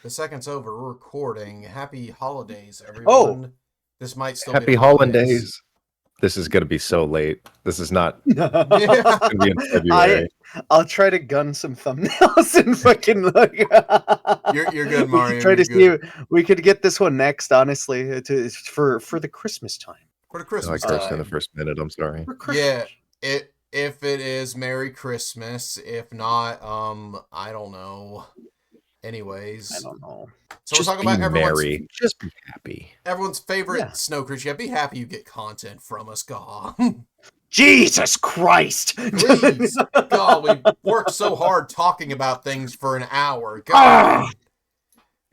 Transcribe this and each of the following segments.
The second's over. We're recording. Happy holidays, Oh, everyone. This might still be Happy the holidays. holidays. This is going to be so late. This is not Yeah. going to be in February. I'll try to gun some thumbnails and fucking look. You're good, We could Mario. try You're to see good. if we could get this one next. Honestly, for the Christmas time. For the Oh, I Christmas cursed in the time. first minute. I'm sorry. For Christmas. Yeah. If it is Merry Christmas. If not, I don't know. I Anyways. don't know. So Just we're talking be about merry. Just be happy. everyone's favorite Yeah. snow creature. Yeah, be happy you get content from us, God. Jesus Christ! Please. God, we worked so hard talking about things for an hour. Ah! God.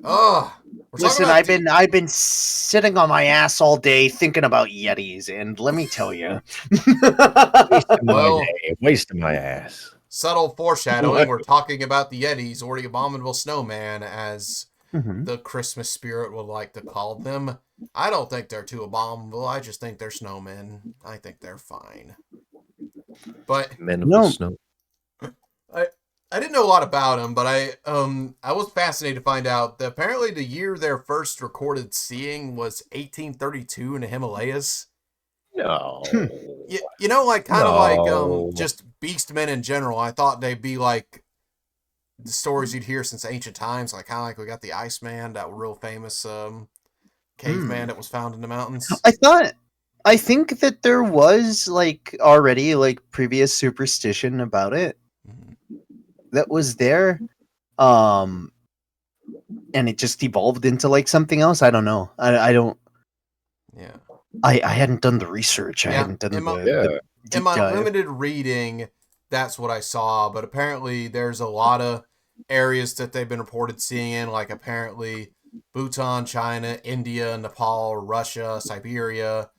Ugh. We're talking Listen, about I've been sitting on my ass all day thinking about Yetis, and let me tell you. Wasting my Well- day. Wasting my ass. subtle foreshadowing. We're talking about the Yetis, or the Abominable Snowman, as Mhm. the Christmas spirit would like to call them. I don't think they're too abominable. I just think they're snowmen. I think they're fine. But Men of No. the snow. I didn't know a lot about them, but I was fascinated to find out that apparently the year their first recorded seeing was 1832 in the Himalayas. No. You know, like kind of No. like just beastmen in general. I thought they'd be like the stories you'd hear since ancient times, like kind of like we got the Iceman, that real famous caveman that was found in the mountains. I think that there was like already like previous superstition about it Mhm. that was there, and it just evolved into like something else. I don't know. I don't. Yeah. I hadn't done the research. I Yeah, hadn't done in my- the In deep my dive. limited reading, that's what I saw. But apparently, there's a lot of areas that they've been reported seeing in, like apparently Bhutan, China, India, Nepal, Russia, Siberia,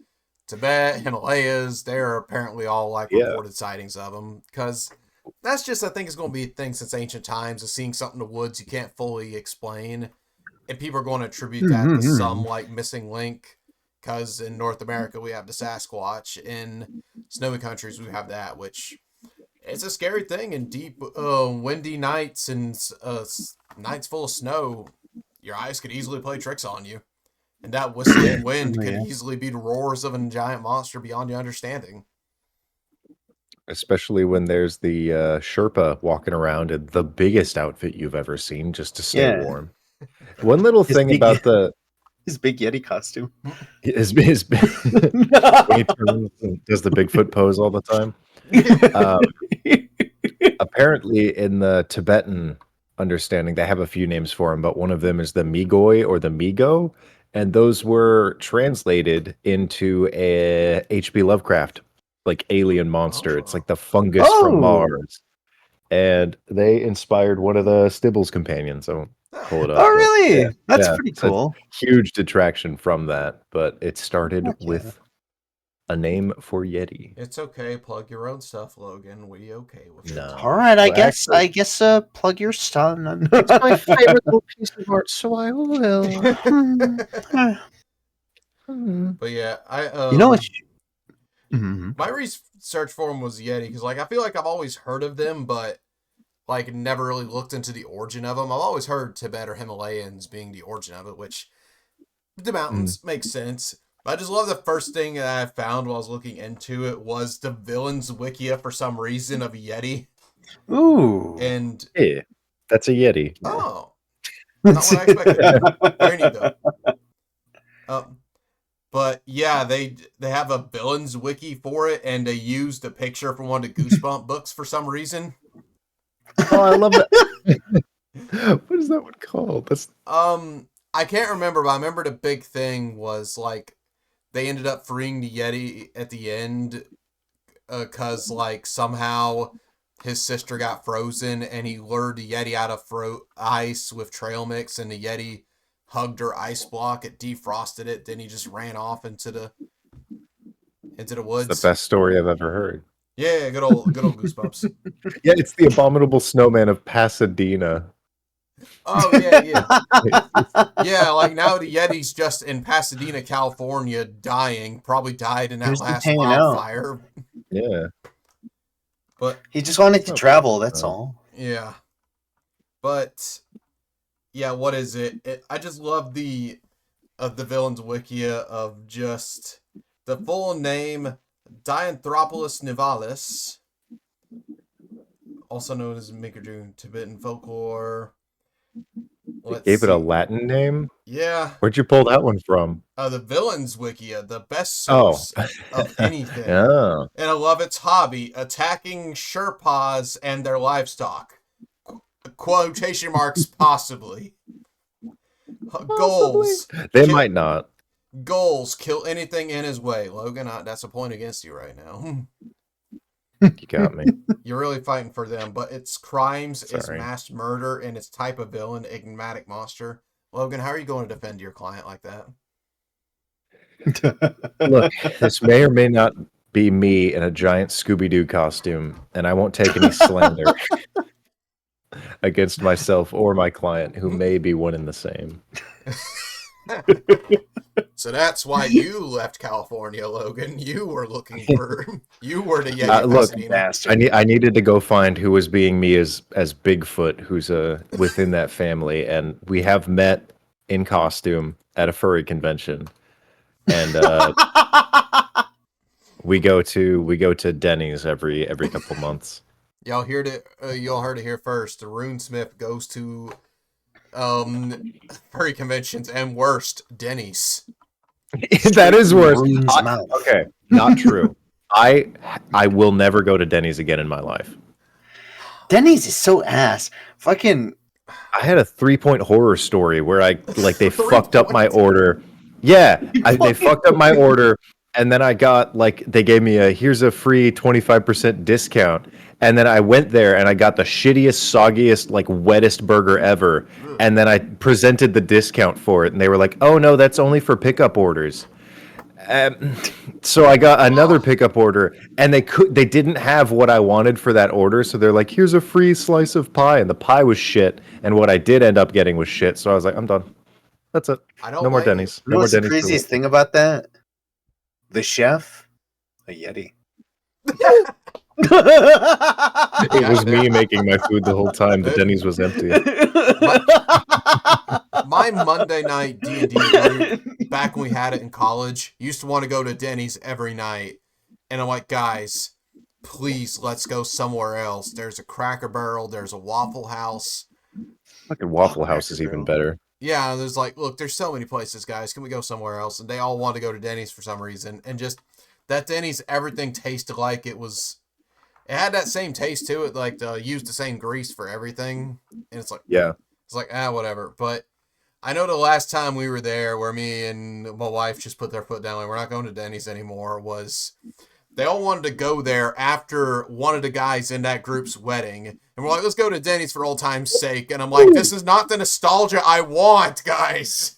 Tibet, Himalayas. They're apparently all like Yeah. reported sightings of them. Because that's just, I think, it's going to be a thing since ancient times, of seeing something in the woods you can't fully explain. And people are going to attribute that to Mhm. some like missing link. Because in North America, we have the Sasquatch. In snowy countries, we have that, which it's a scary thing. In deep, windy nights and nights full of snow, your eyes could easily play tricks on you. And that whistling wind Oh, could yeah. easily be the roars of a giant monster beyond your understanding. Especially when there's the Sherpa walking around in the biggest outfit you've ever seen just to stay Yeah. warm. One little His thing big- about His big Yeti costume. his when he turns and does the Bigfoot pose all the time. Apparently, in the Tibetan understanding, they have a few names for him, but one of them is the Migoi or the Migo, and those were translated into a H.P. Lovecraft, like alien monster. It's like the fungus from Oh. Mars, and they inspired one of the Stibbles companions. I won't pull it up. Oh, but really? yeah, That's yeah, pretty it's a cool. huge detraction from that, but it started Heck yeah. with a name for Yeti. It's okay. Plug your own stuff, Logan. We okay with it. No. All right, I Well, guess. actually- I guess. Plug your stuff. It's my favorite little piece of art, so I will. But yeah, You know what? Mhm. my research for them was Yeti, because like I feel like I've always heard of them, but like never really looked into the origin of them. I've always heard Tibet or Himalayans being the origin of it, which the mountains makes sense. But I just love the first thing that I found while I was looking into it was the villains wikia for some reason of Yeti. Ooh. And Yeah, that's a Yeti. oh, not what I expected. Very neat though. But yeah, they have a villains wiki for it, and they used a picture from one of the Goosebump books for some reason. Oh, I love that. What is that one called? That's I can't remember, but I remember the big thing was like they ended up freeing the Yeti at the end, cause like somehow his sister got frozen, and he lured the Yeti out of ice with trail mix, and the Yeti hugged her ice block. It defrosted it. Then he just ran off into the woods. the best story I've ever heard. Yeah, good old Goosebumps. Yeah, it's the Abominable Snowman of Pasadena. Oh yeah. Like now the Yeti's just in Pasadena, California, dying. Probably died in that Here's the last hanging out. wildfire. Yeah. But He just wanted to travel. That's all. yeah. But yeah, what is it? I just love the villain's wikia of just the full name Dianthropoulos nivalis, also known as Mikadu Tibetan folklore. They Let's gave it a see. Latin name. Yeah, Where'd you pull that one from? the villain's wikia, the best Oh, source of anything. yeah. And I love its hobby, attacking Sherpas and their livestock. Quotation marks, possibly. Goals. They Kill, might not. goals. Kill anything in his way. Logan, that's a point against you right now. You got me. You're really fighting for them, but its crimes is Sorry. mass murder and its type of villain, enigmatic monster. Logan, how are you going to defend your client like that? Look, this may or may not be me in a giant Scooby-Doo costume, and I won't take any slander against myself or my client, who may be one and the same. So that's why you left California, Logan. You were looking for you were the Yeti Look, Pasadena. I needed to go find who was being me as Bigfoot, who's within that family, and we have met in costume at a furry convention, and we go to Denny's every couple months. Y'all heard it. Y'all heard it here first. The Runesmith goes to furry conventions and worst, Denny's. That is worse. Rune's mouth. Okay, not true. I will never go to Denny's again in my life. Denny's is so ass. Fucking. I had a 3-point horror story where they 3 fucked up my points? order. Yeah, they fucked up my order, and then I got they gave me here's a free 25% discount, and then I went there and I got the shittiest, soggiest, wettest burger ever, and then I presented the discount for it, and they were like, "Oh no, that's only for pickup orders." So I got another pickup order, and they didn't have what I wanted for that order, so they're like, "Here's a free slice of pie," and the pie was shit, and what I did end up getting was shit. So I was like, "I'm done. That's it. I don't No more blame Denny's. You No know more what's the Denny's." for craziest me." thing about that? The chef, a Yeti. It was me making my food the whole time. The Denny's was empty. My Monday night D&D group, back when we had it in college, used to want to go to Denny's every night. And I'm like, guys, please, let's go somewhere else. There's a Cracker Barrel. There's a Waffle House. Fucking Waffle House is even better. Yeah, there's look, there's so many places, guys. Can we go somewhere else? And they all want to go to Denny's for some reason. And just that Denny's, everything tasted like it had that same taste to it. They used the same grease for everything. And it's Yeah. whatever. But I know the last time we were there, where me and my wife just put their foot down, we're not going to Denny's anymore, was they all wanted to go there after one of the guys in that group's wedding. And we're like, let's go to Denny's for old time's sake. And I'm like, this is not the nostalgia I want, guys.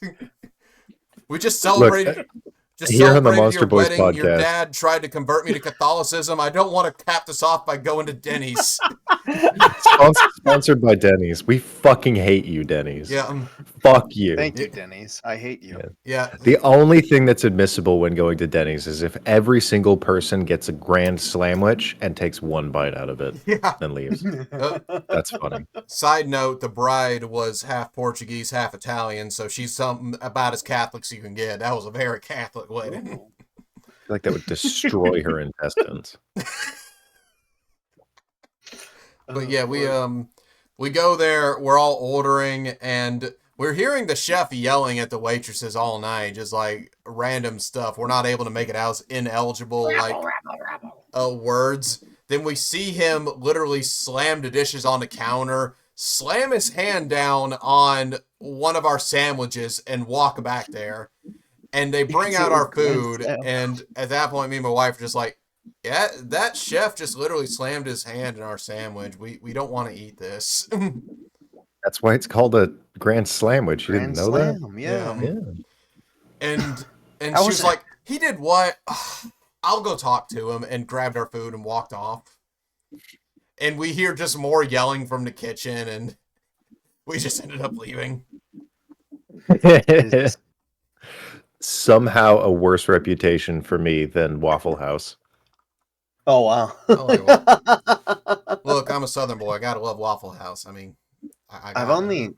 We just celebrated. Here on the celebrated Monster your Boys wedding. Your podcast. dad tried to convert me to Catholicism. I don't want to cap this off by going to Denny's. Sponsored by Denny's. We fucking hate you, Denny's. Yeah. Fuck you. Thank you, Denny's. I hate you. Yeah. The only thing that's admissible when going to Denny's is if every single person gets a grand sandwich and takes one bite out of it and leaves. That's funny. Side note, the bride was half Portuguese, half Italian, so she's something about as Catholic as you can get. That was a very Catholic wedding. I feel like that would destroy her intestines. But yeah, we go there, we're all ordering, and we're hearing the chef yelling at the waitresses all night, just random stuff. We're not able to make it out as ineligible, words. Then we see him literally slam the dishes on the counter, slam his hand down on one of our sandwiches, and walk back there. And they bring out our food, and at that point, me and my wife are just like, yeah, that chef just literally slammed his hand in our sandwich. We don't want to eat this. That's why it's called a grand sandwich. You didn't know that? Yeah. And she was like, he did what? I'll go talk to him, and grabbed our food and walked off. And we hear just more yelling from the kitchen, and we just ended up leaving. Somehow a worse reputation for me than Waffle House. Oh, wow. Look, I'm a Southern boy. I gotta love Waffle House. I mean, I've only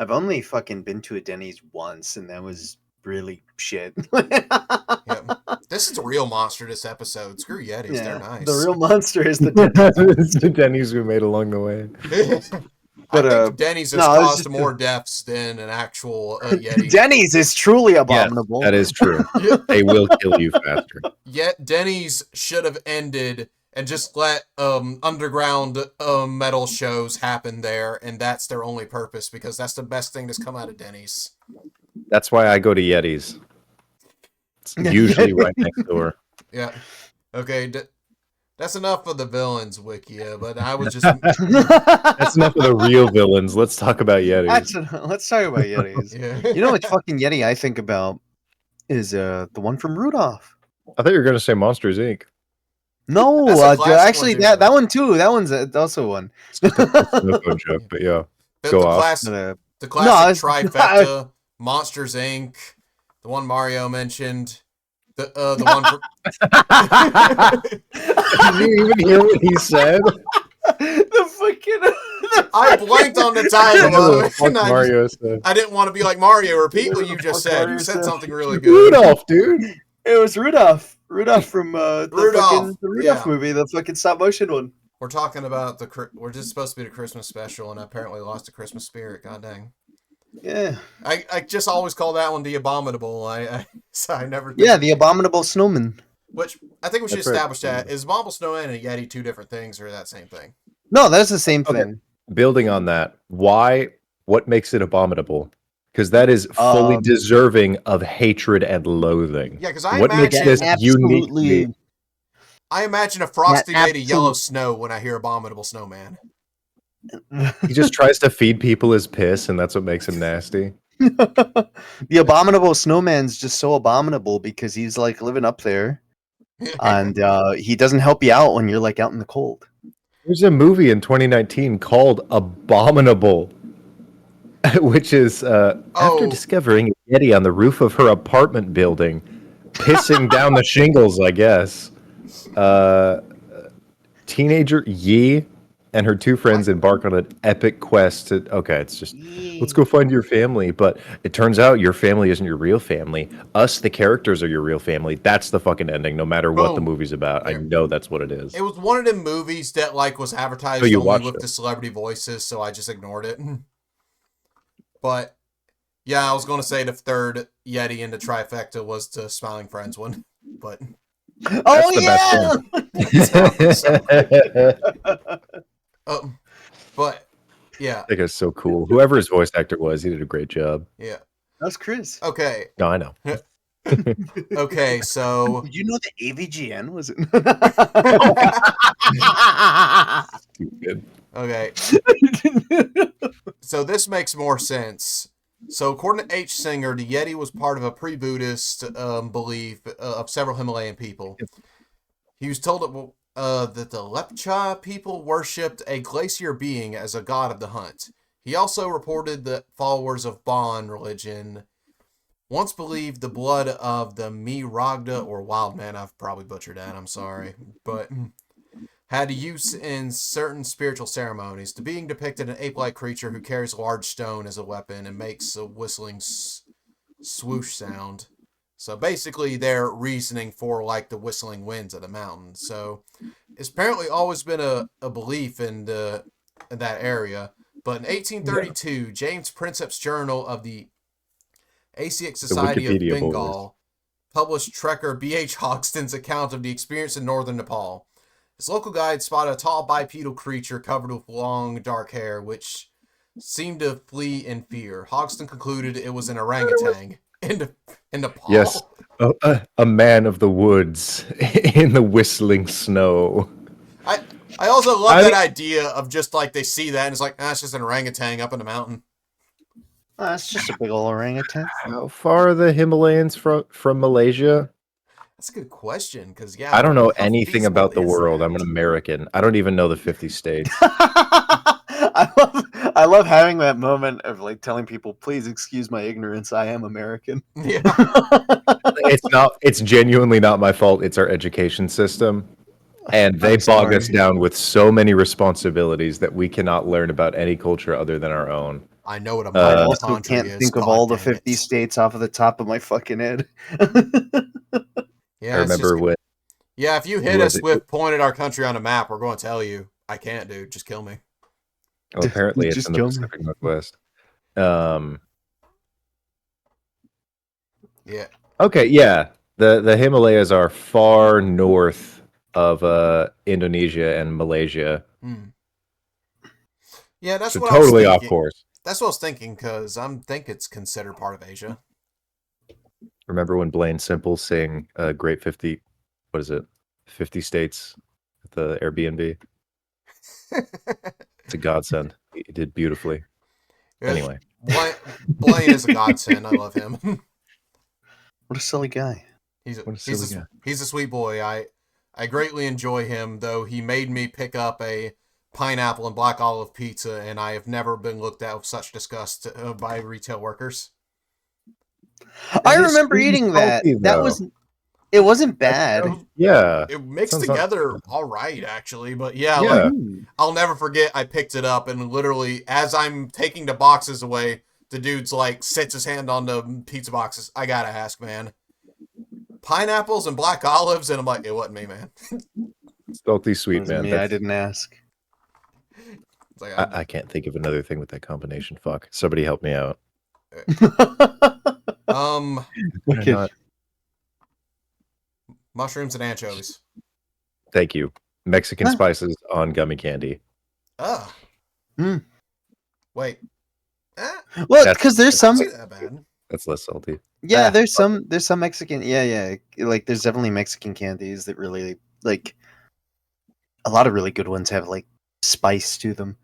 I've only fucking been to a Denny's once, and that was really shit. Yep. This is a real monster. This episode. Screw Yetis. They're nice. The real monster is the Denny's. It's the Denny's we made along the way. But, I think Denny's has no, it's caused just more deaths than an actual Yeti. Denny's is truly abominable. Yes, that is true. They will kill you faster. Yet Denny's should have ended and just let underground metal shows happen there, and that's their only purpose, because that's the best thing that's come out of Denny's. That's why I go to Yeti's. It's usually right next door. Yeah. Okay, that's enough of the villains, Wikia, but I was just... That's enough of the real villains. Let's talk about Yetis. Let's talk about Yetis. Yeah. You know which fucking Yeti I think about is the one from Rudolph. I thought you were going to say Monsters, Inc. No, That's a classic actually, one, too. that one too. That one's also one. It's no phone joke, but yeah. Go off. Uh, The classic No, trifecta, Monsters Inc., the one Mario mentioned, the one for... Did you even hear what he said? the fucking. I blanked on the title of it, and Mario said. I didn't want to be like Mario. Repeat what you just said. You said something really good. Rudolph, dude. It was Rudolph. Rudolph from the Rudolph, Rudolph yeah. movie, the fucking stop motion one. We're talking about we're just supposed to be the Christmas special, and I apparently lost the Christmas spirit. God dang. Yeah. I just always call that one the Abominable. So I never. Yeah, the Abominable Snowman. Which I think we should That's right. establish that is Abominable Snowman and a Yeti two different things, or that same thing. No, that's the same Okay. thing. Building on that, what makes it abominable? Because that is fully deserving of hatred and loathing. Yeah, because I What makes imagine this uniquely? I imagine a Frosty made of absolute- yellow snow when I hear Abominable Snowman. He just tries to feed people his piss, and that's what makes him nasty. The Abominable Snowman's just so abominable because he's like living up there, and he doesn't help you out when you're like out in the cold. There's a movie in 2019 called Abominable, which is after discovering a Yeti on the roof of her apartment building, pissing down the shingles, I guess. Teenager Yi and her two friends embark on an epic quest to... Okay, it's just, let's go find your family. But it turns out your family isn't your real family. Us, the characters, are your real family. That's the fucking ending, no matter what the Boom. movie's about. I Yeah. know that's what it is. It was one of them movies that like was advertised So you only watched with it. the celebrity voices, so I just ignored it. But yeah, I was going to say the third Yeti in the trifecta was the Smiling Friends one, but Oh the yeah! but yeah, I think it's so cool. Whoever his voice actor was, he did a great job. yeah. That's Chris. Okay, No, I know. okay. So Did you know that AVGN was in? Stupid. okay, so this makes more sense. So according to H. Singer, the Yeti was part of a pre-Buddhist belief of several Himalayan people. He was told that the Lepcha people worshipped a glacier being as a god of the hunt. He also reported that followers of Bon religion once believed the blood of the Miragda, or wild man, I've probably butchered that, I'm sorry, but had use in certain spiritual ceremonies. The being depicted an ape-like creature who carries a large stone as a weapon and makes a whistling swoosh sound. So basically their reasoning for like the whistling winds of the mountain. So it's apparently always been a belief in that area. But in 1832, James Princeps Journal of the Asiatic Society of Wikipedia Bengal published trekker B.H. Hoxton's account of the experience in northern Nepal. His local guide spotted a tall bipedal creature covered with long, dark hair, which seemed to flee in fear. Hoxton concluded it was an orangutan in Nepal. Yes, a man of the woods in the whistling snow. I also love that idea of just like they see that and it's like, it's just an orangutan up in the mountain. That's just a big old orangutan. How far are the Himalayas from Malaysia? That's a good question, because yeah, I don't know how anything feasible about the is world. that? I'm an American. I don't even know the 50 states. I love having that moment of like telling people, please excuse my ignorance. I am American. Yeah. It's genuinely not my fault. It's our education system. And they bog us down with so many responsibilities that we cannot learn about any culture other than our own. I know what a I model also country can't is. think of God all the dang 50 it. states off of the top of my fucking head. Yeah, I it's just remember when yeah. If you who hit was us it? with pointed our country on a map, we're going to tell you. I can't, dude. Just kill me. Well, apparently it's Just in the kill me. Pacific Northwest. Um, Yeah. okay, yeah. The Himalayas are far north of Indonesia and Malaysia. Hmm. Yeah, that's So what I was totally off thinking. course. That's what I was thinking because I think it's considered part of Asia. Remember when Blaine Simple sang Great 50, what is it? 50 states at the Airbnb? It's a godsend. He did beautifully. Anyway. Blaine is a godsend. I love him. What a silly guy. What a silly guy. He's a sweet boy. I greatly enjoy him, though he made me pick up a pineapple and black olive pizza, and I have never been looked at with such disgust by retail workers. I It is remember sweet and eating that. salty, That though. was. It wasn't bad. Yeah. It mixed Sounds not together all right, actually. But yeah, like Yeah. I'll never forget. I picked it up, and literally as I'm taking the boxes away, the dude's like sits his hand on the pizza boxes. I gotta ask, man. Pineapples and black olives, and I'm like, it wasn't me, man. Salty It sweet, wasn't man. me. I didn't ask. It's like, I can't think of another thing with that combination. Fuck. Somebody help me out. Did I Okay. not- mushrooms and anchovies. Thank you. Mexican Huh. spices on gummy candy. Ugh. Mm. Wait. Well, That's- because there's some. Not that bad. That's less salty. Yeah, Ah, there's some Mexican. Yeah. Like there's definitely Mexican candies that really like. A lot of really good ones have like spice to them.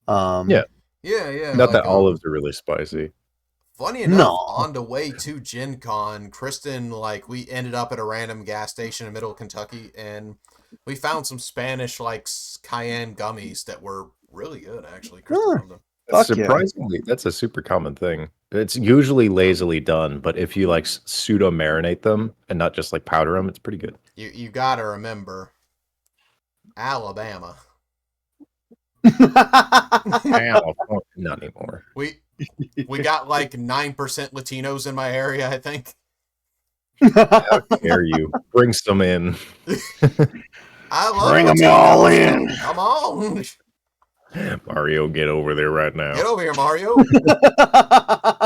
Yeah. Yeah. Not like, that olives are really spicy. Funny enough, No. on the way to Gen Con, Kristen, like, we ended up at a random gas station in middle of Kentucky, and we found some Spanish, like, cayenne gummies that were really good, actually. Kristen Huh. loved them. Fuck yeah. Surprisingly, that's a super common thing. It's usually lazily done, but if you like pseudo marinate them and not just like powder them, it's pretty good. You gotta remember, Alabama. Not anymore. We got like 9% Latinos in my area, I think. How dare you? Bring some in. I love Bring 'em Latinos. all in. Come on. Mario, get over there right now. Get over here, Mario.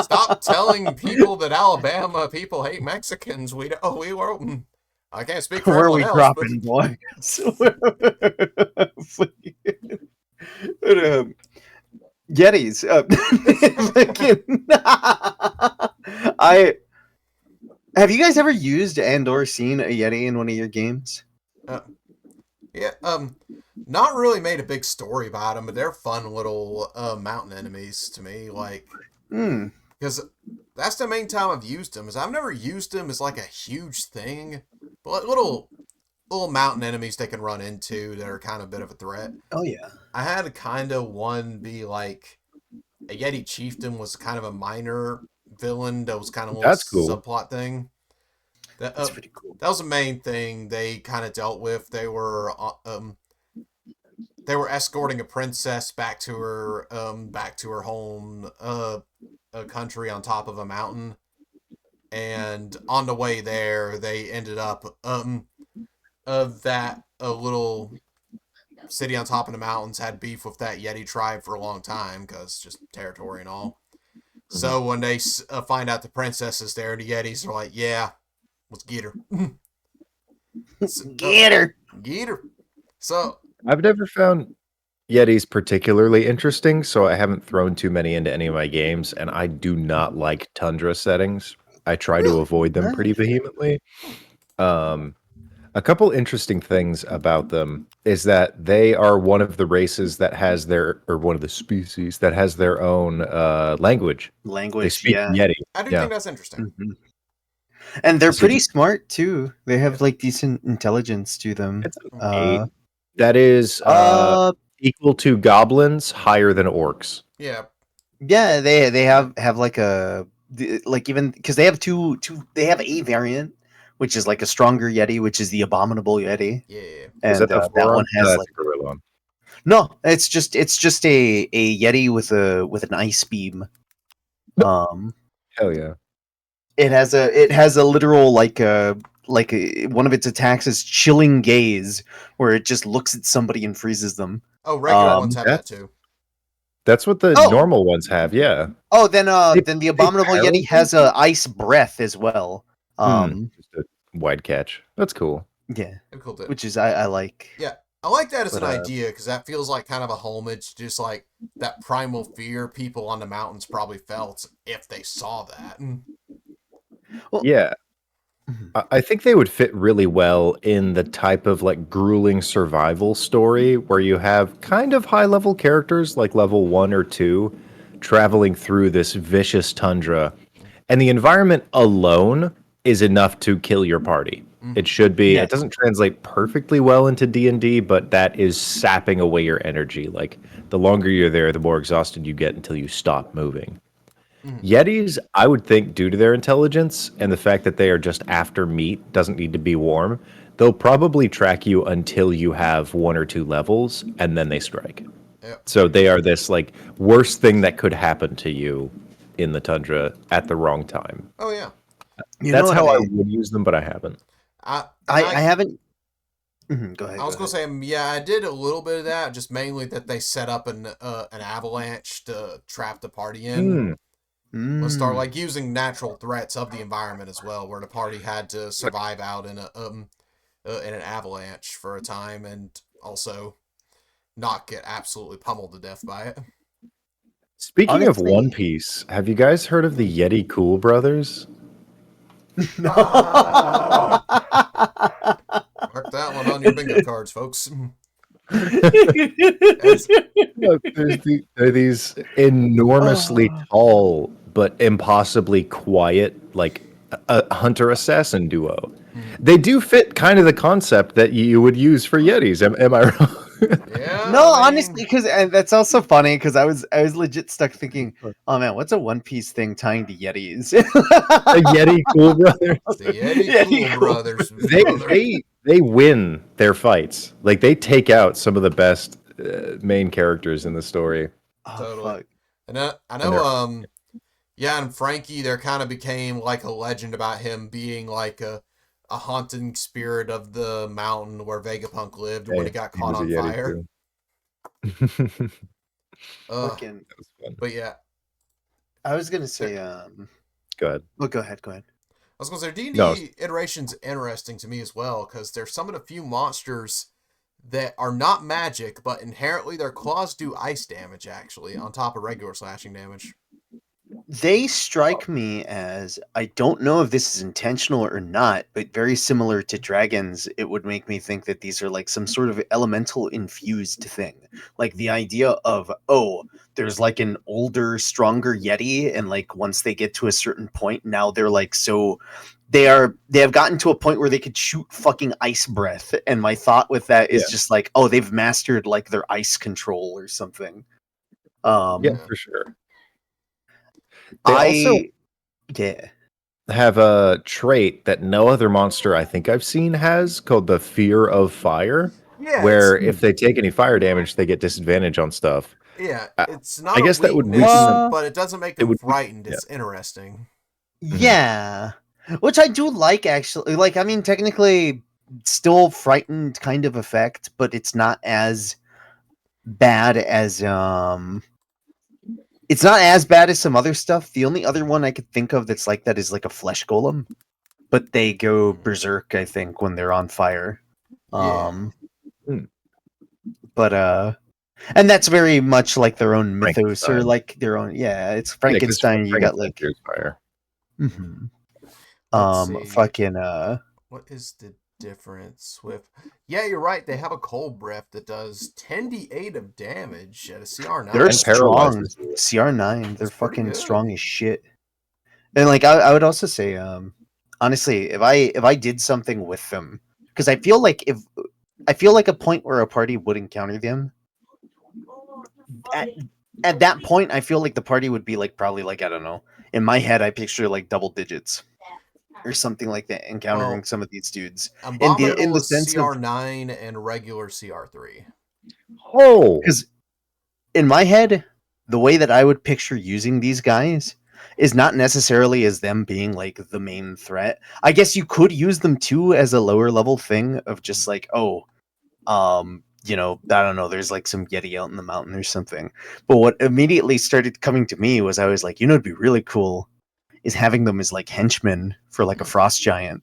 Stop telling people that Alabama people hate Mexicans. We were. I can't speak for Where are everyone we else, dropping, boy? Yetis. I have you guys ever used and/or seen a Yeti in one of your games? Yeah, not really made a big story about them, but they're fun little mountain enemies to me. Like, Hmm. because that's the main time I've used them. Is I've never used them as like a huge thing, but like little mountain enemies they can run into that are kind of a bit of a threat. Oh yeah. I had kind of one be like a Yeti chieftain was kind of a minor villain that was kind of a little That's cool. subplot thing. That's pretty cool. That was the main thing they kind of dealt with. They were escorting a princess back to her home country on top of a mountain, and on the way there they ended up that a little city on top of the mountains had beef with that Yeti tribe for a long time because just territory and all. So when they find out the princess is there, the Yetis are like, yeah, let's get her. Get her. Get her. So I've never found Yetis particularly interesting, so I haven't thrown too many into any of my games, and I do not like tundra settings. I try to avoid them pretty vehemently. A couple interesting things about them is that they are one of the races that has one of the species that has their own language. They speak Yeah. Yeti. I do Yeah. think that's interesting. Mhm. And they're So pretty smart too. They have like decent intelligence to them. It's an 8. That is equal to goblins, higher than orcs. Yeah. Yeah, they have like even because they have they have a variant which is like a stronger Yeti, which is the Abominable Yeti. Yeah. And Is that the that forearm? one has That's like a gorilla. No, it's just a Yeti with an ice beam. Um, Hell yeah. it has a literal one of its attacks is chilling gaze, where it just looks at somebody and freezes them. Oh, regular Um, ones have that too. That's what the Oh, normal ones have, yeah. then the They Abominable Yeti paralyze has a ice breath as well. Just a wide catch. That's cool. Yeah, That'd be cool too. which is I like. Yeah, I like that as But, an idea because that feels like kind of a homage, just like that primal fear people on the mountains probably felt if they saw that. Well, Yeah. mhm. I think they would fit really well in the type of like grueling survival story where you have kind of high level characters like level 1 or 2 traveling through this vicious tundra, and the environment alone is enough to kill your party. Mm-hmm. It should be. Yeah. It doesn't translate perfectly well into D&D, but that is sapping away your energy. Like the longer you're there, the more exhausted you get until you stop moving. Mm-hmm. Yetis, I would think, due to their intelligence and the fact that they are just after meat, doesn't need to be warm, they'll probably track you until you have 1 or 2 levels, and then they strike. Yep. So they are this like worst thing that could happen to you in the tundra at the wrong time. Oh yeah. You know That's what how I would use them, but I haven't. I haven't. Go ahead. I was go gonna ahead. say, yeah, I did a little bit of that, just mainly that they set up an avalanche to trap the party in. Let's start Mm. like using natural threats of the environment as well, where the party had to survive out in an avalanche for a time, and also not get absolutely pummeled to death by it. Speaking of One Honestly, Piece, have you guys heard of the Yeti Cool Brothers? no. Mark that one on your bingo cards, folks. Look, there are these enormously Oh. tall but impossibly quiet, like a hunter assassin duo. They do fit kind of the concept that you would use for Yetis. Am I wrong? Yeah, No, I mean, honestly, because that's also funny because I was legit stuck thinking, oh man, what's a One Piece thing tying to Yetis? The Yeti Cool Brothers. the Yeti Yeti Cool Cool Brothers, They brother. they win their fights. Like they take out some of the best main characters in the story. Oh Totally. fuck. And I And know, they're yeah, and Frankie, there kind of became like a legend about him being like a haunting spirit of the mountain where Vegapunk lived when he hey, got he caught was a on Yeti fire. too. Ugh. Fucking. That was fun. But yeah, I was gonna there, say, Go ahead. well, go ahead. Go ahead. I was gonna say No, D&D iteration's interesting to me as well because there's some of the few monsters that are not magic, but inherently their claws do ice damage actually on top of regular slashing damage. They strike me as, I don't know if this is intentional or not, but very similar to dragons. It would make me think that these are like some sort of elemental infused thing. Like the idea of, oh, there's like an older, stronger Yeti, and like once they get to a certain point, now they're like so they have gotten to a point where they could shoot fucking ice breath. And my thought with that yeah, is just like, oh, they've mastered like their ice control or something. yeah, Yeah. for sure. They also I yeah. have a trait that no other monster I think I've seen has called the fear of fire, Yeah, where if they take any fire damage, they get disadvantage on stuff. I, it's I not a guess that would weaken weakness, them. Well, but it doesn't make It them would, frightened. yeah. It's interesting. Mhm. yeah. Which I do like actually. Like I mean technically still frightened kind of effect, but it's not as bad as it's not as bad as some other stuff. The only other one I could think of that's like that is like a flesh golem, but they go berserk I think when they're on fire. Yeah. Hmm. But and that's very much like their own mythos or Frankenstein. like their own, yeah, it's Yeah, because Frankenstein. You got Frankenstein like fears fire. mhm. Let's see. Fucking What is the difference with? Yeah, you're right. They have a cold breath that does 10d8 of damage at a CR9. they're And strong. paralyzes you. CR9, they're That's pretty fucking good. strong as shit. And like I would also say, honestly, if I did something with them, because I feel like a point where a party would encounter them, at at that point, I feel like the party would be like probably like I don't know. In my head, I picture like double digits or something like that, encountering Well, some of these dudes in Abominable the is sense of CR9 and regular CR3. Oh, Because in my head, the way that I would picture using these guys is not necessarily as them being like the main threat. I guess you could use them too as a lower level thing of just like, oh, I don't know, there's like some Yeti out in the mountain or something. But what immediately started coming to me was I was like, it'd be really cool is having them as like henchmen for like a frost giant.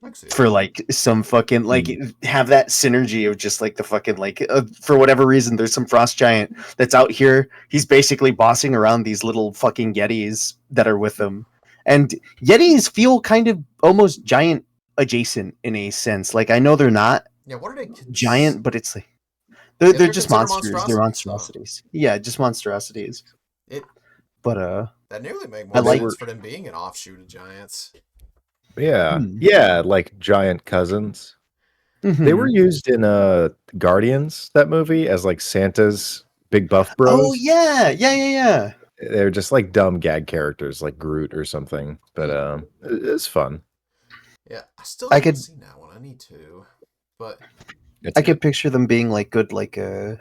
I can see For that. like some fucking like have that synergy of just like the fucking like for whatever reason there's some frost giant that's out here. He's basically bossing around these little fucking yetis that are with him, and yetis feel kind of almost giant adjacent in a sense. Like I know they're not Yeah, what are they? giant, but it's like Yeah, they're they're just considered monsters. They're monstrosities, huh? monstrosities. Yeah, just monstrosities. It But that nearly make I more like. sense for them being an offshoot of giants. yeah, Hmm. yeah, like giant cousins. They were Mhm. used in Guardians, that movie, as like Santa's big buff Oh bros. yeah, yeah. They're just like dumb gag characters, like Groot or something. But it's fun. Yeah, I still I haven't could seen that one. I need to, but It's I good. could picture them being like good, like yeah.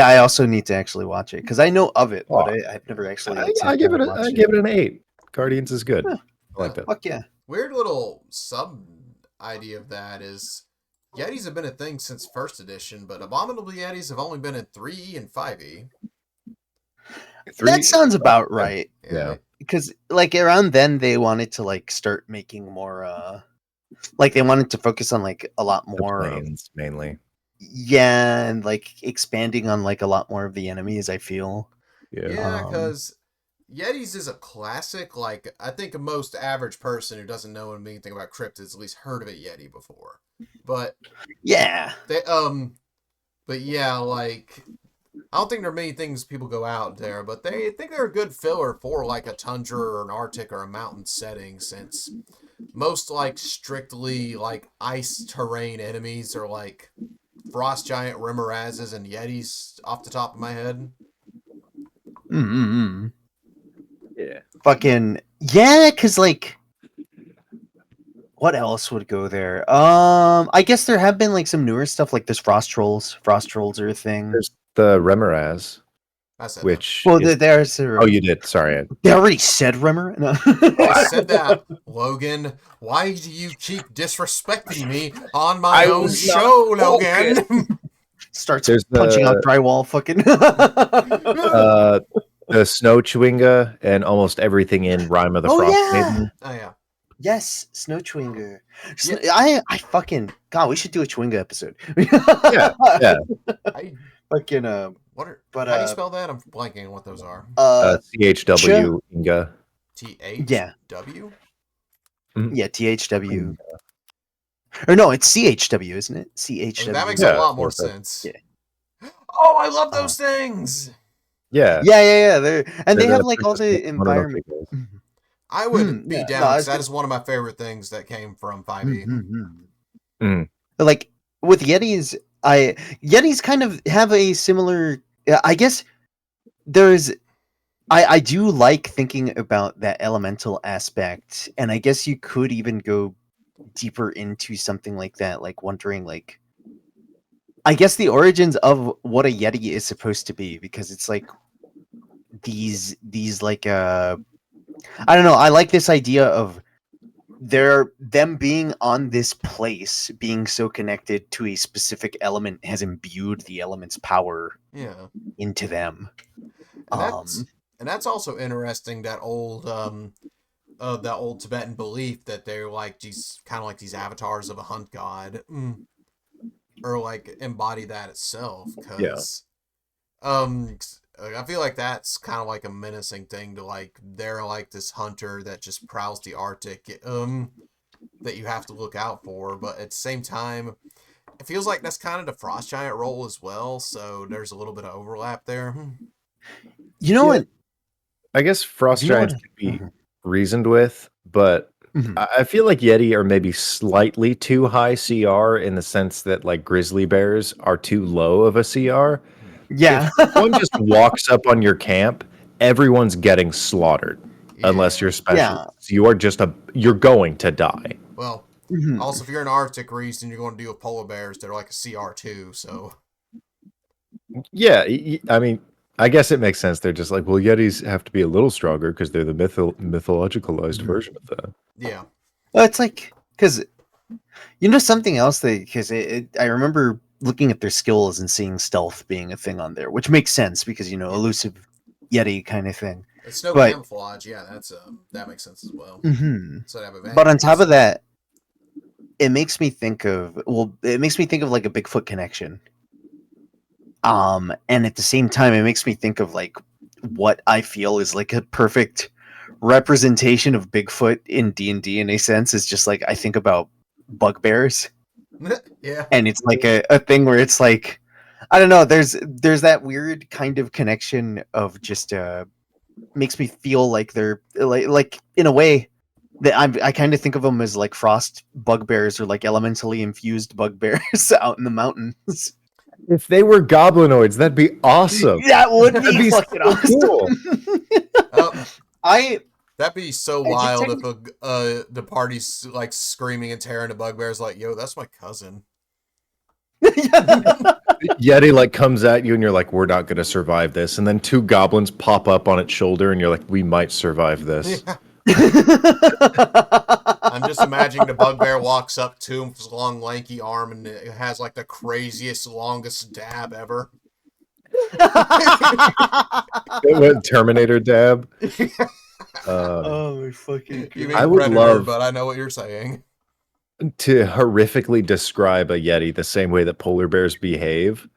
I also need to actually watch it because I know of it, but Oh, I've never actually I, like I sat give down it and a, I watched it. give it an 8. Guardians is good. Huh, I like that. fuck yeah. weird little sub idea of that is Yetis have been a thing since first edition, but Abominable Yetis have only been in 3E and 5E. That 3. sounds about Yeah. right Yeah, because like around then they wanted to like start making more like they wanted to focus on like a lot The more of planes mainly. yeah and like expanding on like a lot more of the enemies. I feel Yeah. yeah, um because Yetis is a classic. Like I think most average person who doesn't know anything about cryptids at least heard of a Yeti before. But yeah. they but yeah, like I don't think there are many things people go out there, but they think they're a good filler for like a tundra or an Arctic or a mountain setting, since most like strictly like ice terrain enemies are like frost giant remorazes and yetis off the top of my head. Mm-hmm. Yeah. Fucking yeah, because like what else would go there? I guess there have been like some newer stuff like this frost trolls. Frost trolls are a thing. There's the Remoraz, I said that. which Well, is. there's Oh, you did. Sorry. they already said Rimmer. No. I said that, Logan. Why do you keep disrespecting me on my I own was not show, focused. Logan? Starts There's punching on the drywall. Fucking. uh the Snow Chewinga and almost everything in Rime of the Oh Frost yeah. Maiden. Oh yeah, Yes, Snow Chewinga. yeah. I fucking God. We should do a Chewinga episode. Yeah, yeah. I Fucking what are? but How do you spell that? I'm blanking on what those are. Ch. CHW Inga. Yeah, THW. Mhm. yeah. THW. Or no, it's CHW, isn't it? Oh, that makes CHW. a Yeah, lot more sort of. sense. Yeah. Oh, I love Uh, those things. Yeah. yeah. And They're they have the like all Princess the environment. Mononoke guys. I would be Yeah, no, down I because was that gonna. is one of my favorite things that came from 5e. Mm. Like with Yetis, Yetis kind of have a similar. I guess there's. I do like thinking about that elemental aspect, and I guess you could even go deeper into something like that, like wondering like. I guess the origins of what a Yeti is supposed to be, because it's like these like I don't know. I like this idea of them being on this place, being so connected to a specific element has imbued the element's power Yeah, into them. and that's Um, and that's also interesting. That old Tibetan belief that they're like these kind of like these avatars of a hunt god, or like embody that itself. Yeah. Because I feel like that's kind of like a menacing thing to like. They're like this hunter that just prowls the Arctic. That you have to look out for, but at the same time, it feels like that's kind of the frost giant role as well. So there's a little bit of overlap there. you know Yeah. what? I guess frost You know what? giants can be reasoned with, but I feel like Yeti are maybe slightly too high CR in the sense that like grizzly bears are too low of a CR. If Yeah. one just walks up on your camp, everyone's getting slaughtered unless Yeah. you're special. Yeah. You are you're going to die. Well, Mhm. also if you're in Arctic region, you're going to deal with polar bears that are like a CR2. So Yeah, I mean, I guess it makes sense. They're just like, well, Yetis have to be a little stronger because they're the mythologicalized version of that. Yeah. Well, it's like because something else because I remember looking at their skills and seeing stealth being a thing on there, which makes sense because elusive Yeti kind of thing. It's no But camouflage. Yeah, that makes sense as well. mhm. So they have But on top advantages. of that, it makes me think of like a Bigfoot connection. And at the same time, it makes me think of like what I feel is like a perfect representation of Bigfoot in D&D in a sense is just like I think about bugbears, Yeah. and it's like a thing where it's like I don't know, there's that weird kind of connection of just makes me feel like they're like in a way that I kind of think of them as like frost bugbears or like elementally infused bugbears out in the mountains. If they were goblinoids, that'd be awesome. That would That'd be be fucking so cool. awesome. Oh, I that'd be so I just wild take- if the party's like screaming and tearing the bugbears like, yo, that's my cousin. Yeti like comes at you and you're like, we're not gonna survive this. And then two goblins pop up on its shoulder and you're like, we might survive this. I'm just imagining the bugbear walks up to him with his long, lanky arm, and it has like the craziest, longest dab ever. What, Terminator dab. Oh my fucking You god. I mean would Predator, love- but I know what you're saying. To horrifically describe a Yeti the same way that polar bears behave,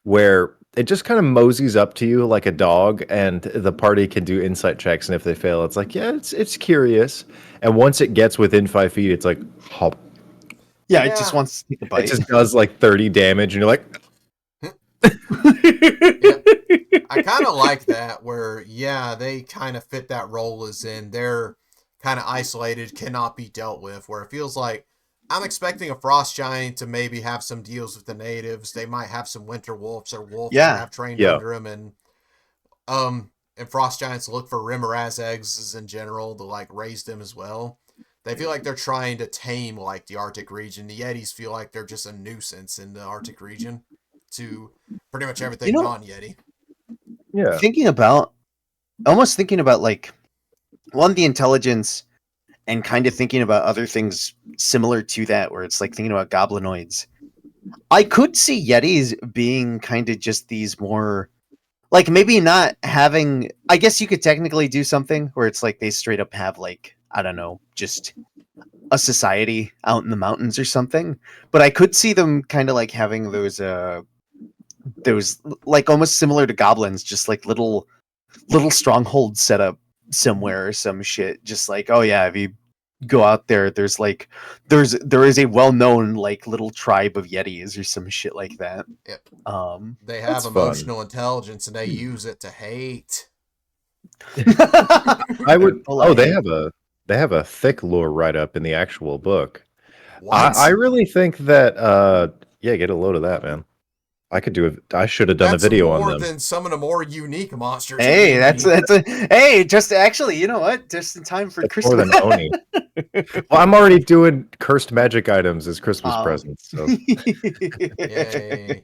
where it just kind of moseys up to you like a dog, and the party can do insight checks, and if they fail, it's like, yeah, it's curious. And once it gets within 5 feet, it's like, hop. Yeah, Yeah. it just wants to take a It bite. just does like 30 damage, and you're like, I kind of like that, where, yeah, they kind of fit that role as in they're kind of isolated, cannot be dealt with, where it feels like I'm expecting a frost giant to maybe have some deals with the natives. They might have some winter wolves or wolves Yeah. that have trained Yeah. under them, and frost giants look for Rimmeraz eggs in general to like raise them as well. They feel like they're trying to tame like the Arctic region. The Yetis feel like they're just a nuisance in the Arctic region to pretty much everything non-Yeti. yeah, Almost thinking about like one, the intelligence, and kind of thinking about other things similar to that, where it's like thinking about goblinoids. I could see Yetis being kind of just these more like maybe not having. I guess you could technically do something where it's like they straight up have like I don't know, just a society out in the mountains or something. But I could see them kind of like having those like almost similar to goblins, just like little strongholds set up somewhere or some shit. Just like, oh yeah, if you go out there, there is a well-known like little tribe of Yetis or some shit like that. Yep. They have That's fun. emotional intelligence and they use it to hate. I would. Well, Oh, I- they have a thick lore write up in the actual book. What? I really think that yeah, get a load of that, man. I could do it. I should have done That's a video more on them. than some of the more unique monsters. Hey, in that's D&D. hey, just actually, you know what? Just in time for That's more Christmas. than Oni. Well, I'm already doing cursed magic items as Christmas Oh. presents. So, Yay.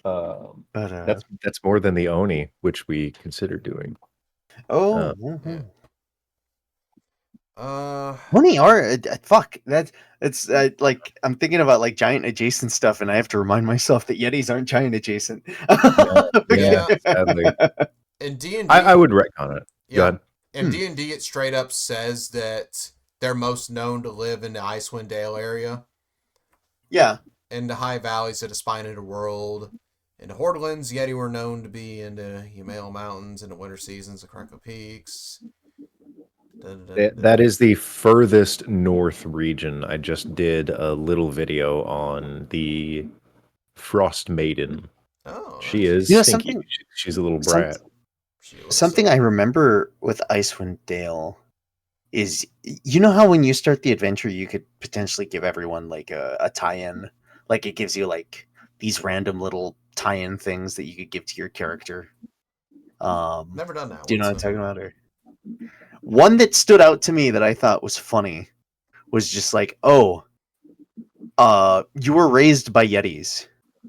um, But that's more than the Oni, which we consider doing. oh, Yeah. Oni are fuck that. It's like I'm thinking about like giant adjacent stuff, and I have to remind myself that Yetis aren't giant adjacent. Yeah. Sadly, In D&D, I would retcon it. Go yeah, ahead. in D&D, it straight up says that they're most known to live in the Icewind Dale area, Yeah. in the high valleys of the Spine of the World. In the Hordelands, Yeti were known to be in the Himalaya Mountains in the winter seasons, the Krakow Peaks. That is the furthest north region. I just did a little video on the Frost Maiden. Oh, She is You know, stinky. something- She's a little brat. Something I remember with Icewind Dale is you know how when you start the adventure you could potentially give everyone like a tie-in, like it gives you like these random little tie-in things that you could give to your character. Never done that. Do you know what I'm What's talking about? Or one that stood out to me that I thought was funny was just like, oh, you were raised by Yetis.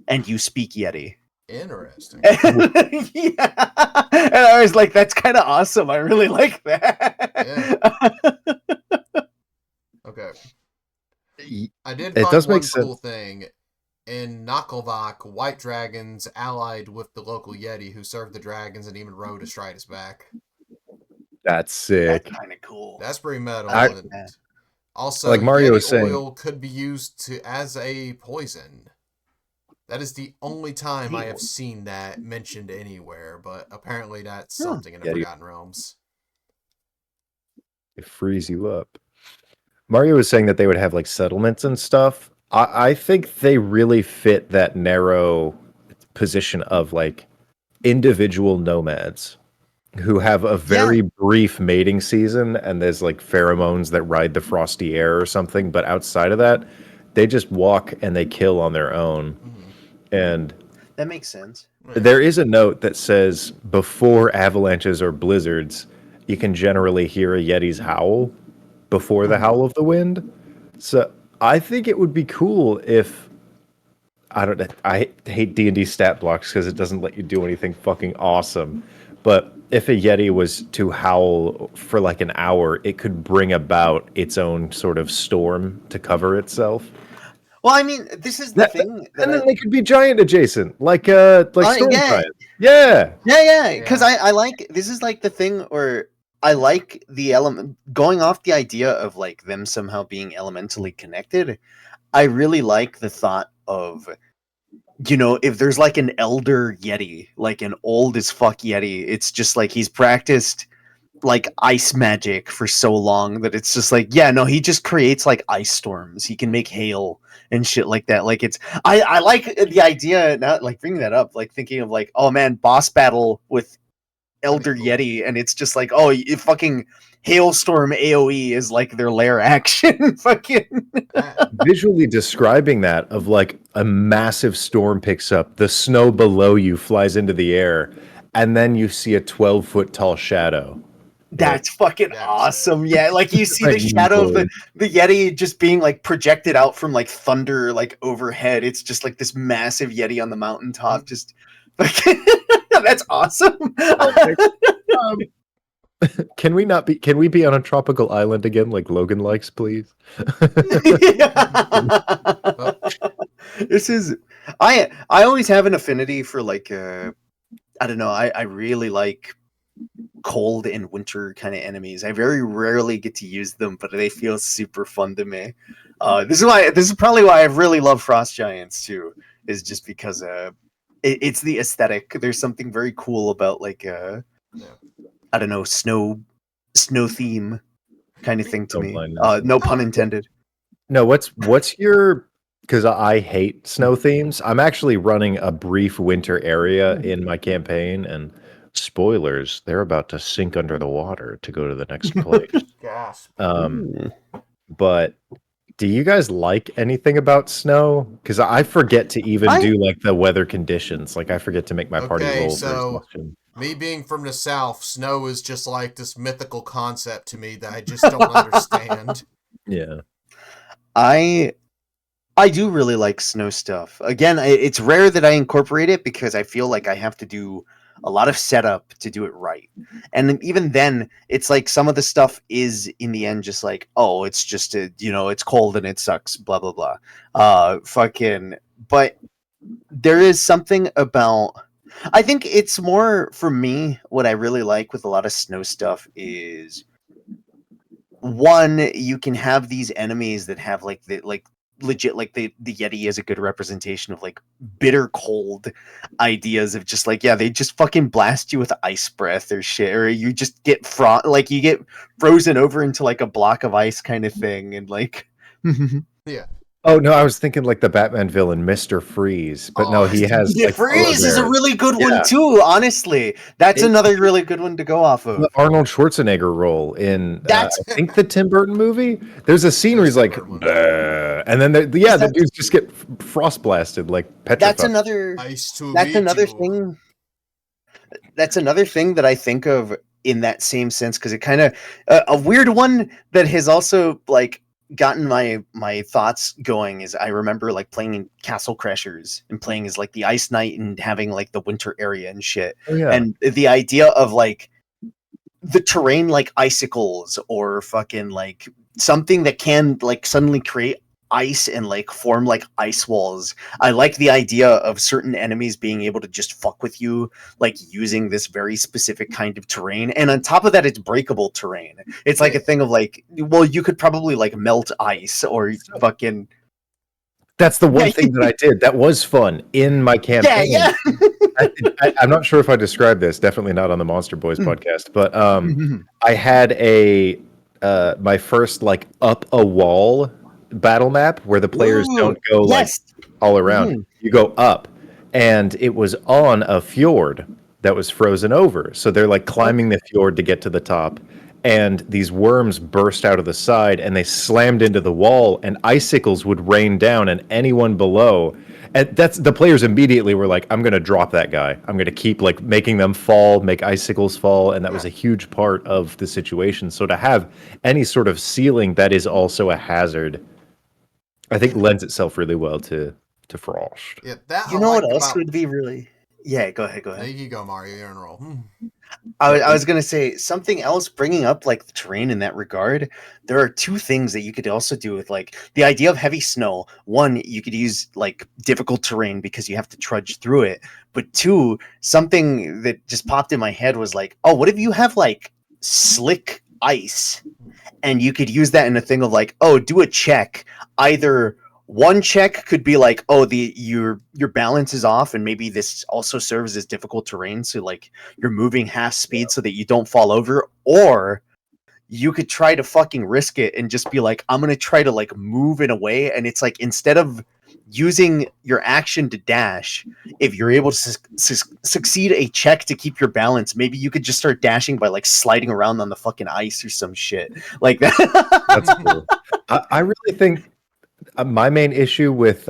and you speak Yeti. Interesting. Yeah. And I was like, that's kind of awesome. I really like that. Okay. Y- I did It find does make one sense. cool thing. In Nakalvak, white dragons allied with the local Yeti who served the dragons and even rode astride his back. That's That's sick. kind of cool. That's pretty metal. I like And that. also, Like Mario Yeti was saying, oil could be used as a poison. That is the only time I have seen that mentioned anywhere, but apparently that's something in the Yeti Forgotten Realms. it frees you up. Mario was saying that they would have like settlements and stuff. I think they really fit that narrow position of like individual nomads who have a very brief mating season and there's like pheromones that ride the frosty air or something. But outside of that, they just walk and they kill on their own. Mm-hmm. And That makes sense. Yeah. there is a note that says before avalanches or blizzards, you can generally hear a Yeti's howl before the howl of the wind. So I think it would be cool if I don't know. I hate D&D stat blocks because it doesn't let you do anything fucking awesome. But if a Yeti was to howl for like an hour, it could bring about its own sort of storm to cover itself. Well, I mean, this is the thing that And then they could be giant adjacent, like storm yeah. giants. Yeah. Yeah, because Yeah. I like this is like the thing where I like the element going off the idea of like them somehow being elementally connected. I really like the thought of if there's like an elder Yeti, like an old as fuck Yeti, it's just like he's practiced like ice magic for so long that it's just like, yeah, no, he just creates like ice storms. He can make hail and shit like that. Like I like the idea, not like bringing that up, like thinking of like, oh man, boss battle with Elder cool. Yeti, and it's just like, oh, you fucking hailstorm AoE is like their lair action. Fucking Visually describing that of like a massive storm picks up, the snow below you flies into the air, and then you see a 12-foot tall shadow. that's fucking That's awesome. Yeah, like you see the Like, shadow of the Yeti just being like projected out from like thunder, like overhead. It's just like this massive Yeti on the mountaintop. Just fucking, that's awesome. Can we be on a tropical island again like Logan likes, please? This is I always have an affinity for like I don't know, I really like cold and winter kind of enemies. I very rarely get to use them, but they feel super fun to me. This is probably why I really love Frost Giants too, is just because it's the aesthetic. There's something very cool about like I don't know, snow theme kind of thing to Snow me. blindness. No pun intended. No, what's your because I hate snow themes. I'm actually running a brief winter area in my campaign, and spoilers, they're about to sink under the water to go to the next place. Gasp. But do you guys like anything about snow? Because I forget to even do like the weather conditions. Like I forget to make my party Okay, roll for so exhaustion. me being from the South, snow is just like this mythical concept to me that I just don't understand. Yeah. I do really like snow stuff. Again, it's rare that I incorporate it because I feel like I have to do a lot of setup to do it right. And even then, it's like some of the stuff is in the end just like, oh, it's just it's cold and it sucks, blah blah blah. Fucking but there is something about I think it's more for me what I really like with a lot of snow stuff is one, you can have these enemies that have like the like legit like the Yeti is a good representation of like bitter cold ideas of just like, yeah, they just fucking blast you with ice breath or shit, or you just get like you get frozen over into like a block of ice kind of thing, and like Yeah. Oh no, I was thinking like the Batman villain, Mr. Freeze, but no, he has yeah, like Freeze is a bears. really good one Yeah. too. Honestly, that's another really good one to go off of. The Arnold Schwarzenegger role in That's I think the Tim Burton movie. There's a scene where he's like, "Bleh," and then the dudes just get frost blasted like petrified. that's another thing. That's another thing that I think of in that same sense, because it kind of a weird one that has also like gotten my thoughts going is I remember like playing in Castle Crashers and playing as like the Ice Knight and having like the winter area and shit. Oh yeah. And the idea of like the terrain like icicles or fucking like something that can like suddenly create ice and like form like ice walls. I like the idea of certain enemies being able to just fuck with you, like using this very specific kind of terrain. And on top of that, it's breakable terrain. It's like a thing of like, well, you could probably like melt ice or fucking. That's the one thing that I did. That was fun in my campaign. Yeah. I'm not sure if I described this. Definitely not on the Monster Boys podcast. But I had my first like up a wall battle map where the players don't go like all around. You go up, and it was on a fjord that was frozen over. So they're like climbing the fjord to get to the top. And these worms burst out of the side and they slammed into the wall, and icicles would rain down, and anyone below. And that's the players immediately were like, I'm going to drop that guy. I'm going to keep like making them fall, make icicles fall. And that was a huge part of the situation. So to have any sort of ceiling that is also a hazard, I think lends itself really well to Frost. Yeah, that You know what else would be really. Yeah, go ahead. There you go, Mario. You're on a roll. I was gonna say something else. Bringing up like the terrain in that regard, there are two things that you could also do with like the idea of heavy snow. One, you could use like difficult terrain because you have to trudge through it. But two, something that just popped in my head was like, oh, what if you have like slick ice, and you could use that in a thing of like, oh, do a check. Either one check could be like, oh, your balance is off, and maybe this also serves as difficult terrain, so like you're moving half speed so that you don't fall over. Or you could try to fucking risk it and just be like, I'm gonna try to like move in a way, and it's like instead of using your action to dash, if you're able to succeed a check to keep your balance, maybe you could just start dashing by like sliding around on the fucking ice or some shit like that. That's cool. I really think my main issue with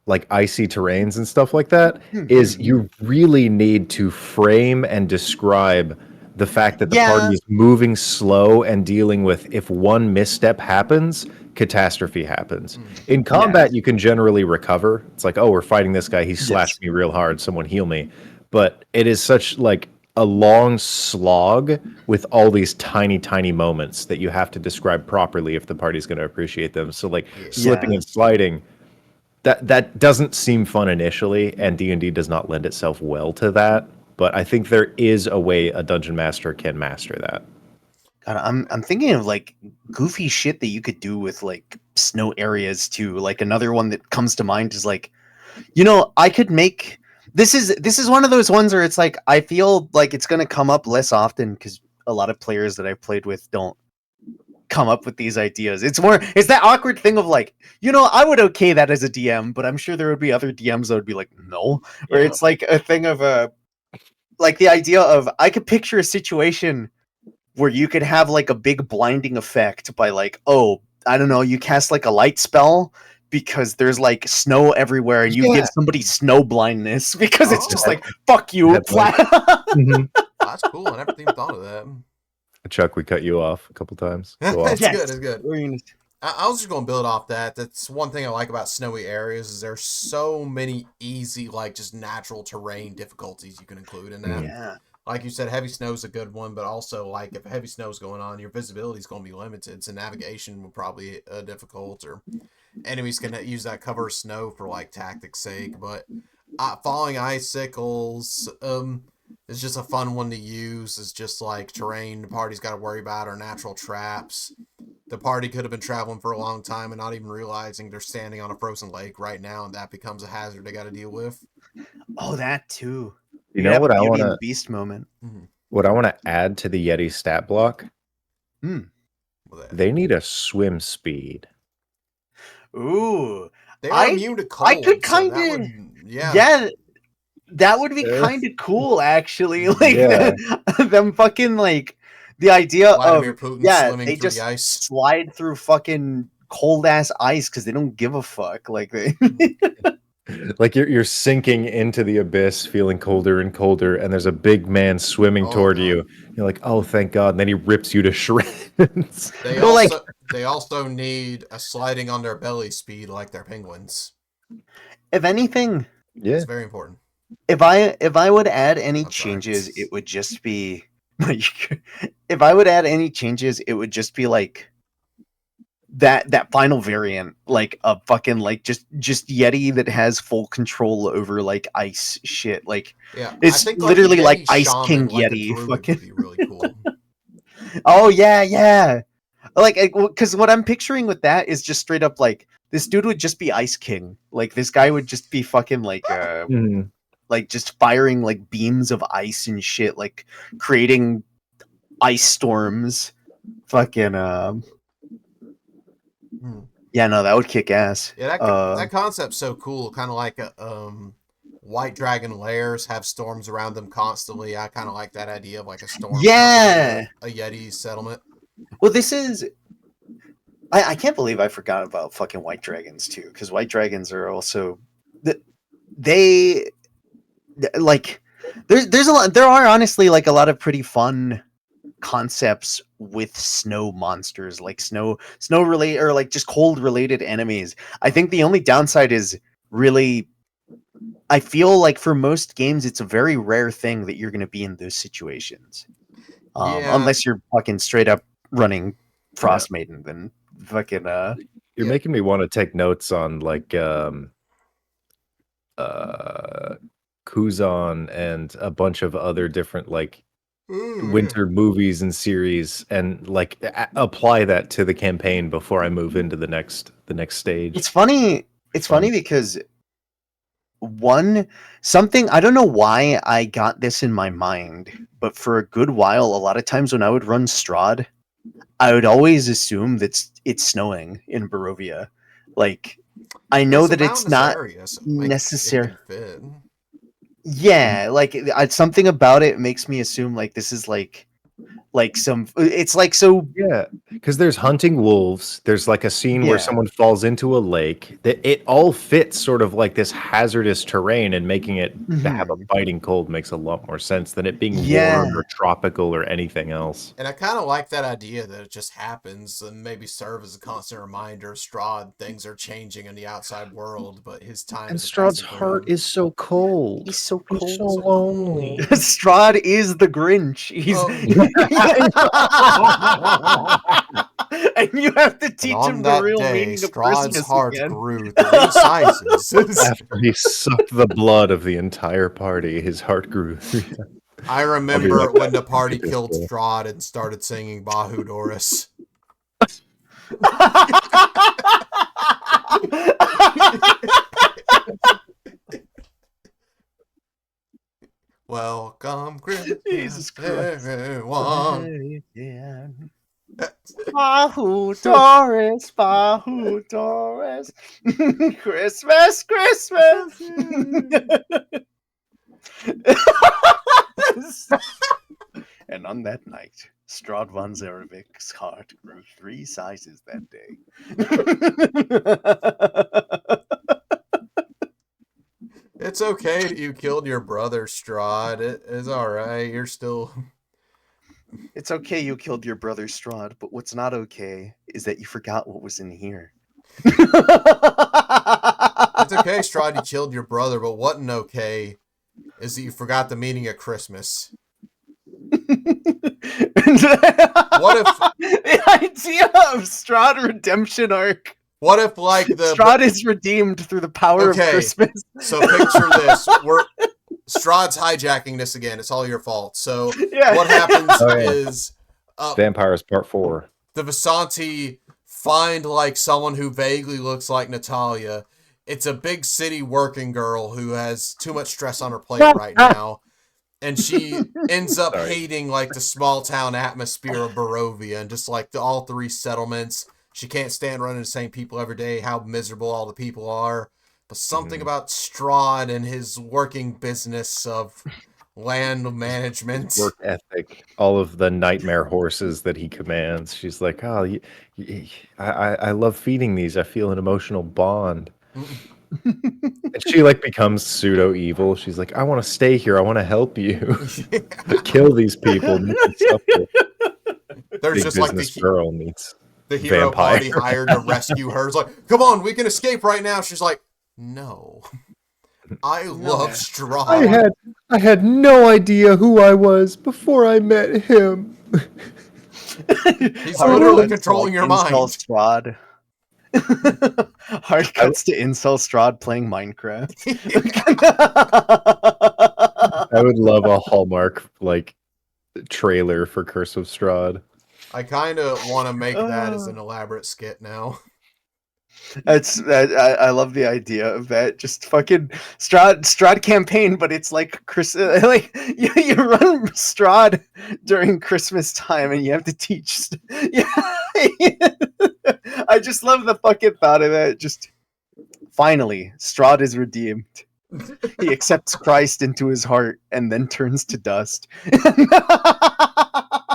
like icy terrains and stuff like that is you really need to frame and describe the fact that the party is moving slow and dealing with, if one misstep happens, catastrophe happens. In combat, you can generally recover. It's like, oh, we're fighting this guy, he slashed me real hard, someone heal me. But it is such like a long slog with all these tiny moments that you have to describe properly if the party's going to appreciate them. So like slipping and sliding, that doesn't seem fun initially, and D&D does not lend itself well to that. But I think there is a way a dungeon master can master that. God, I'm thinking of like goofy shit that you could do with like snow areas too. Like another one that comes to mind is like, I could make this is one of those ones where it's like I feel like it's gonna come up less often because a lot of players that I've played with don't come up with these ideas. It's that awkward thing of like, I would okay that as a DM, but I'm sure there would be other DMs that would be like, no. Or it's like a thing of like the idea of I could picture a situation where you could have like a big blinding effect by like, oh, I don't know, you cast like a light spell because there's like snow everywhere, and you give somebody snow blindness because it's just like, fuck you. That's cool. I never even thought of that. Chuck, we cut you off a couple times. It's good. I was just going to build off that. That's one thing I like about snowy areas is there's so many easy, like just natural terrain difficulties you can include in that. Yeah. Like you said, heavy snow is a good one, but also like if heavy snow is going on, your visibility is going to be limited. So navigation will probably be difficult, or enemies can use that cover of snow for like tactics' sake. But falling icicles is just a fun one to use. It's just like terrain the party's got to worry about, or natural traps. The party could have been traveling for a long time and not even realizing they're standing on a frozen lake right now, and that becomes a hazard they got to deal with. Oh, that too. You know what I want to beast moment. What I want to add to the Yeti stat block? They need a swim speed. Ooh, they're immune to cold. I could kind of, that would be kind of cool actually. Like them fucking like the idea Vladimir of Putin they just slide through fucking cold ass ice because they don't give a fuck. Like they. Like you're sinking into the abyss, feeling colder and colder, and there's a big man swimming toward you. You're like, oh, thank God! And then he rips you to shreds. They also need a sliding on their belly speed like their penguins. If anything, Yeah. It's very important. if I would add any I'm sorry. changes, it would just be if I would add any changes, it would just be like that final variant, like a fucking like just Yeti that has full control over like ice shit. Like Yeah, it's I think literally like a Yeti Ice shaman, King like a Yeti. druid, Fucking would be really cool. oh yeah. Like because what I'm picturing with that is just straight up like this dude would just be Ice King. Like this guy would just be fucking Mhm. like just firing like beams of ice and shit, like creating ice storms. Fucking Hmm. yeah, no, that would kick ass. Yeah, that concept's so cool. Kind of like a white dragon lairs have storms around them constantly. I kind of like that idea of like a storm coming Yeah. into a Yeti settlement. Well, this is. I can't believe I forgot about fucking white dragons too, because white dragons are also they like there's a lot. There are honestly like a lot of pretty fun concepts with snow monsters, like snow related or like just cold related enemies. I think the only downside is really. I feel like for most games, it's a very rare thing that you're going to be in those situations. Yeah, Unless you're fucking straight up running Frost Maiden, then fucking You're Yeah. making me want to take notes on like Kuzan and a bunch of other different like winter movies and series and like apply that to the campaign before I move into the next stage. it's funny. It's Fun. funny because something I don't know why I got this in my mind, but for a good while, a lot of times when I would run Strahd, I would always assume that it's snowing in Barovia. Like I know It's a that it's mountainous not area, so necessary. it can fit. Yeah, like something about it makes me assume like this is like some. It's like so. Yeah, because there's hunting wolves. There's like a scene where Yeah. someone falls into a lake. That it all fits sort of like this hazardous terrain, and making it have a Mhm. biting cold makes a lot more sense than it being Yeah. warm or tropical or anything else. And I kind of like that idea that it just happens and maybe serve as a constant reminder. Strahd, things are changing in the outside world, but his time And is Strahd's passing heart quickly. is so cold. He's so He's cold. so lonely. Strahd is the Grinch. He's and you have to And teach on him the that real day, meaning of Strahd's Christmas heart again. grew 3 sizes. After he sucked the blood of the entire party, his heart grew. I remember right when back. the party Take this killed away. Strahd and started singing Bahu Doris. Welcome, Christmas, Jesus Christ. everyone. Bahu Doris, Bahu Doris. Christmas, Christmas. And on that night, Strahd von Zarevic's heart grew 3 sizes that day. It's okay that you killed your brother, Strahd. It is alright. You're still. It's okay you killed your brother Strahd, but what's not okay is that you forgot what was in here. It's okay, Strahd, you killed your brother, but wasn't okay is that you forgot the meaning of Christmas. What if the idea of Strahd redemption arc? What if, like, the Strahd is redeemed through the power of Christmas? So picture this: Strahd's hijacking this again. It's all your fault. So Yeah. what happens is Vampires Part 4. the Vasanti find like someone who vaguely looks like Natalia. It's a big city working girl who has too much stress on her plate right now. And she ends up hating like the small town atmosphere of Barovia and just like all 3 settlements. She can't stand running the same people every day, how miserable all the people are. But something about Strahd and his working business of land management. Work ethic, all of the nightmare horses that he commands. She's like, oh, I love feeding these. I feel an emotional bond. And she like becomes pseudo evil. She's like, I want to stay here. I want to help you. Kill these people. Make them suffer. There's Big just like business girl meets the hero vampire. party hired to rescue her. It's like, come on, we can escape right now. She's like, no. I love Strahd. I had no idea who I was before I met him. He's Hard literally cuts to, controlling your Incel mind. Strahd. Hard cuts to Incel Strahd playing Minecraft. I would love a Hallmark like trailer for Curse of Strahd. I kind of want to make that as an elaborate skit now. I love the idea of that. Just fucking Strahd campaign, but it's like Chris, like you run Strahd during Christmas time, and you have to teach. Yeah, I just love the fucking thought of that. Just finally, Strahd is redeemed. He accepts Christ into his heart and then turns to dust.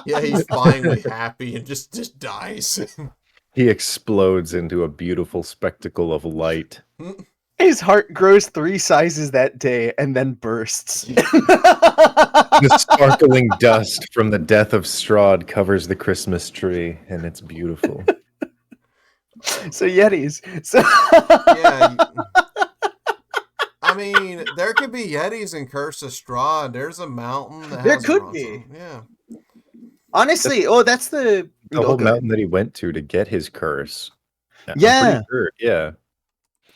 Yeah, he's finally happy and just dies. He explodes into a beautiful spectacle of light. His heart grows 3 sizes that day and then bursts. The sparkling dust from the death of Strahd covers the Christmas tree, and it's beautiful. So Yetis. So Yeah. I mean, there could be Yetis in Curse of Strahd. There's a mountain that There has could runs be. on it. Yeah. honestly, that's the The whole mountain that he went to get his curse. I'm Yeah. pretty sure, yeah.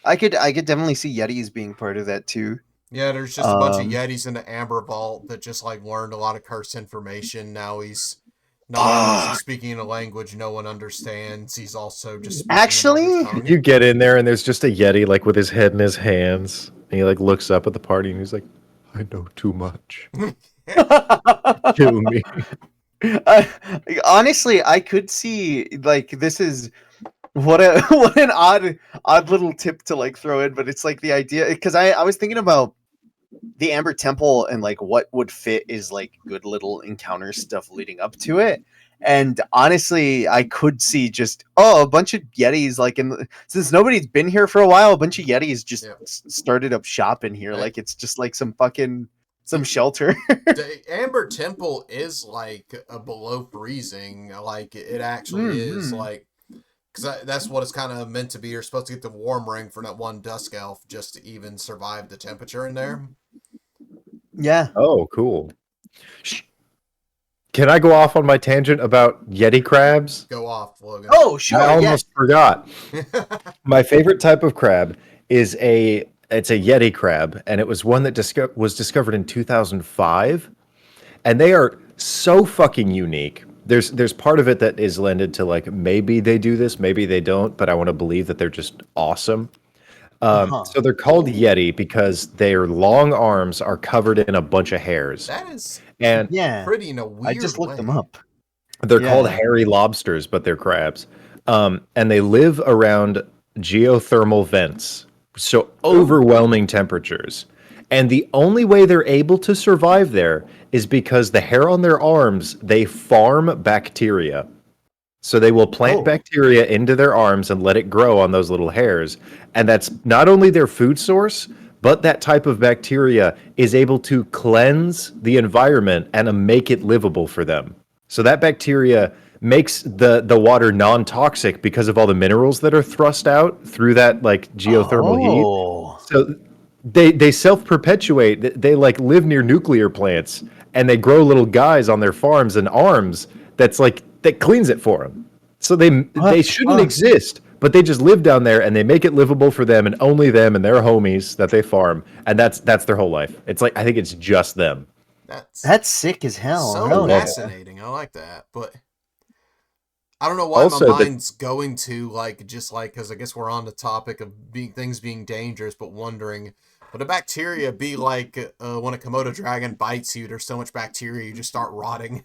I could definitely see Yetis being part of that too. Yeah, there's just a bunch of Yetis in the Amber Vault that just like learned a lot of curse information. Now he's not only is he speaking in a language no one understands, he's also just speaking Actually, another tongue. You get in there and there's just a Yeti like with his head in his hands. And he like looks up at the party and he's like, I know too much. Kill me. Honestly, I could see like this is what an odd little tip to like throw in, but it's like the idea because I was thinking about the Amber Temple and like what would fit is like good little encounter stuff leading up to it. And honestly, I could see just a bunch of Yetis like since nobody's been here for a while, a bunch of Yetis just started up shop in here. Like it's just like some shelter. The Amber Temple is like a below freezing. Like it actually is like because that's what it's kind of meant to be. You're supposed to get the warm ring for that one Dusk Elf just to even survive the temperature in there. Yeah. Oh, cool. Can I go off on my tangent about Yeti crabs? Go off, Logan. Oh, sure. I almost forgot. My favorite type of crab is it's a Yeti crab, and it was one that was discovered in 2005, and they are so fucking unique. There's part of it that is lended to like maybe they do this, maybe they don't, but I want to believe that they're just awesome. So they're called Yeti because their long arms are covered in a bunch of hairs. That is and pretty in a weird I just looked them up. They're called hairy lobsters, but they're crabs. And they live around geothermal vents, so overwhelming temperatures. And the only way they're able to survive there is because the hair on their arms, they farm bacteria. So they will plant bacteria into their arms and let it grow on those little hairs. And that's not only their food source, but that type of bacteria is able to cleanse the environment and make it livable for them. So that bacteria makes the water non-toxic because of all the minerals that are thrust out through that like geothermal heat. So they self-perpetuate. They like live near nuclear plants and they grow little guys on their farms and arms that cleans it for them. So they shouldn't exist, but they just live down there and they make it livable for them and only them and their homies that they farm, and that's their whole life. It's like I think it's just them. That's sick as hell. So fascinating. I like that, but I don't know why my mind's going to because I guess we're on the topic of things being dangerous, but wondering would a bacteria be like when a Komodo dragon bites you? There's so much bacteria you just start rotting.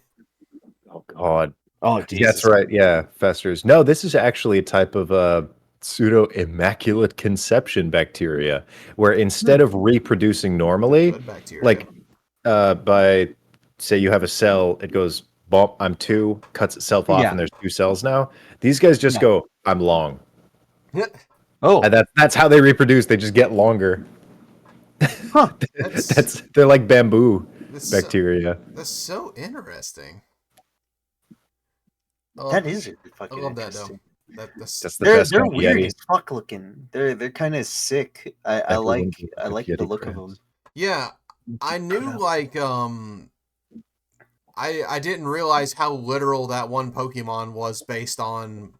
Oh God. Oh, Jesus. That's right. Yeah, festers. No, this is actually a type of pseudo immaculate conception bacteria, where instead of reproducing normally, like by say you have a cell, it goes bump. I'm 2, cuts itself off, and there's 2 cells now. These guys just go, I'm long. And that's how they reproduce. They just get longer. They're like bamboo bacteria. That's so interesting. That is really I fucking love that though. interesting. That's That's the They're best they're kind of weird Yeti. as fuck looking. They're kind of sick. I Everyone like would I like like the Yeti look of crabs. them. yeah. I knew like I didn't realize how literal that one Pokemon was based on.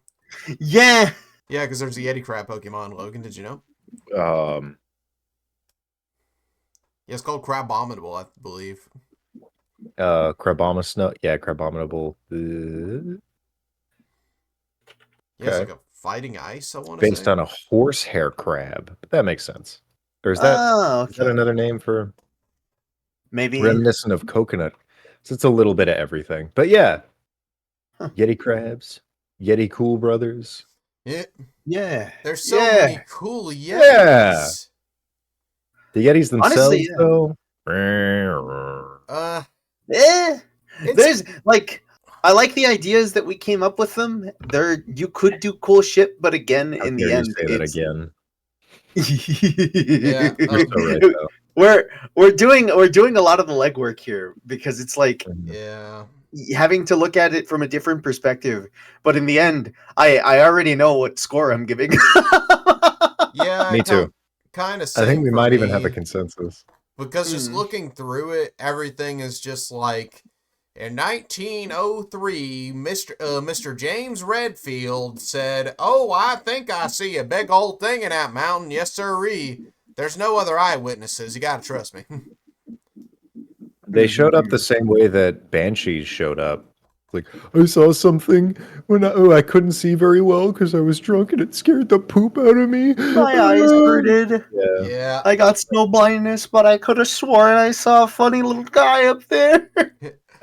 Yeah. Yeah, because there's a Yeti crab Pokemon. Logan, did you know? Um, Yeah, it's called Crabominable, I believe. Crabominable. Yeah, Crabominable. Yeah, it's Okay. like a fighting ice. I want to Based say. on a horsehair crab. But that makes sense. Or is that Oh, is that okay. another name for Maybe. reminiscent of coconut? So it's a little bit of everything. But yeah, Huh. Yeti crabs, Yeti Cool Brothers. Yeah, Yeah. there's so Yeah. many cool Yeah. Yetis. The Yetis Honestly, themselves, yeah. though. Eh. It's There's like I like the ideas that we came up with them. There you could do cool shit, but again, How in dare the you end, say that it's again? yeah. You're so right, though. we're doing a lot of the legwork here because it's like Mhm. Yeah. having to look at it from a different perspective. But in the end, I already know what score I'm giving. Yeah, Me too. kind of I think same we for might even have a me. consensus. Because just Mm. looking through it, everything is just like in 1903, Mr. James Redfield said, "Oh, I think I see a big old thing in that mountain. Yes, sirree. There's no other eyewitnesses. You gotta trust me." They showed up the same way that Banshees showed up. Like, I saw something when I couldn't see very well because I was drunk and it scared the poop out of me. My eyes hurted. Yeah. Yeah. I got snow blindness, but I could have sworn I saw a funny little guy up there.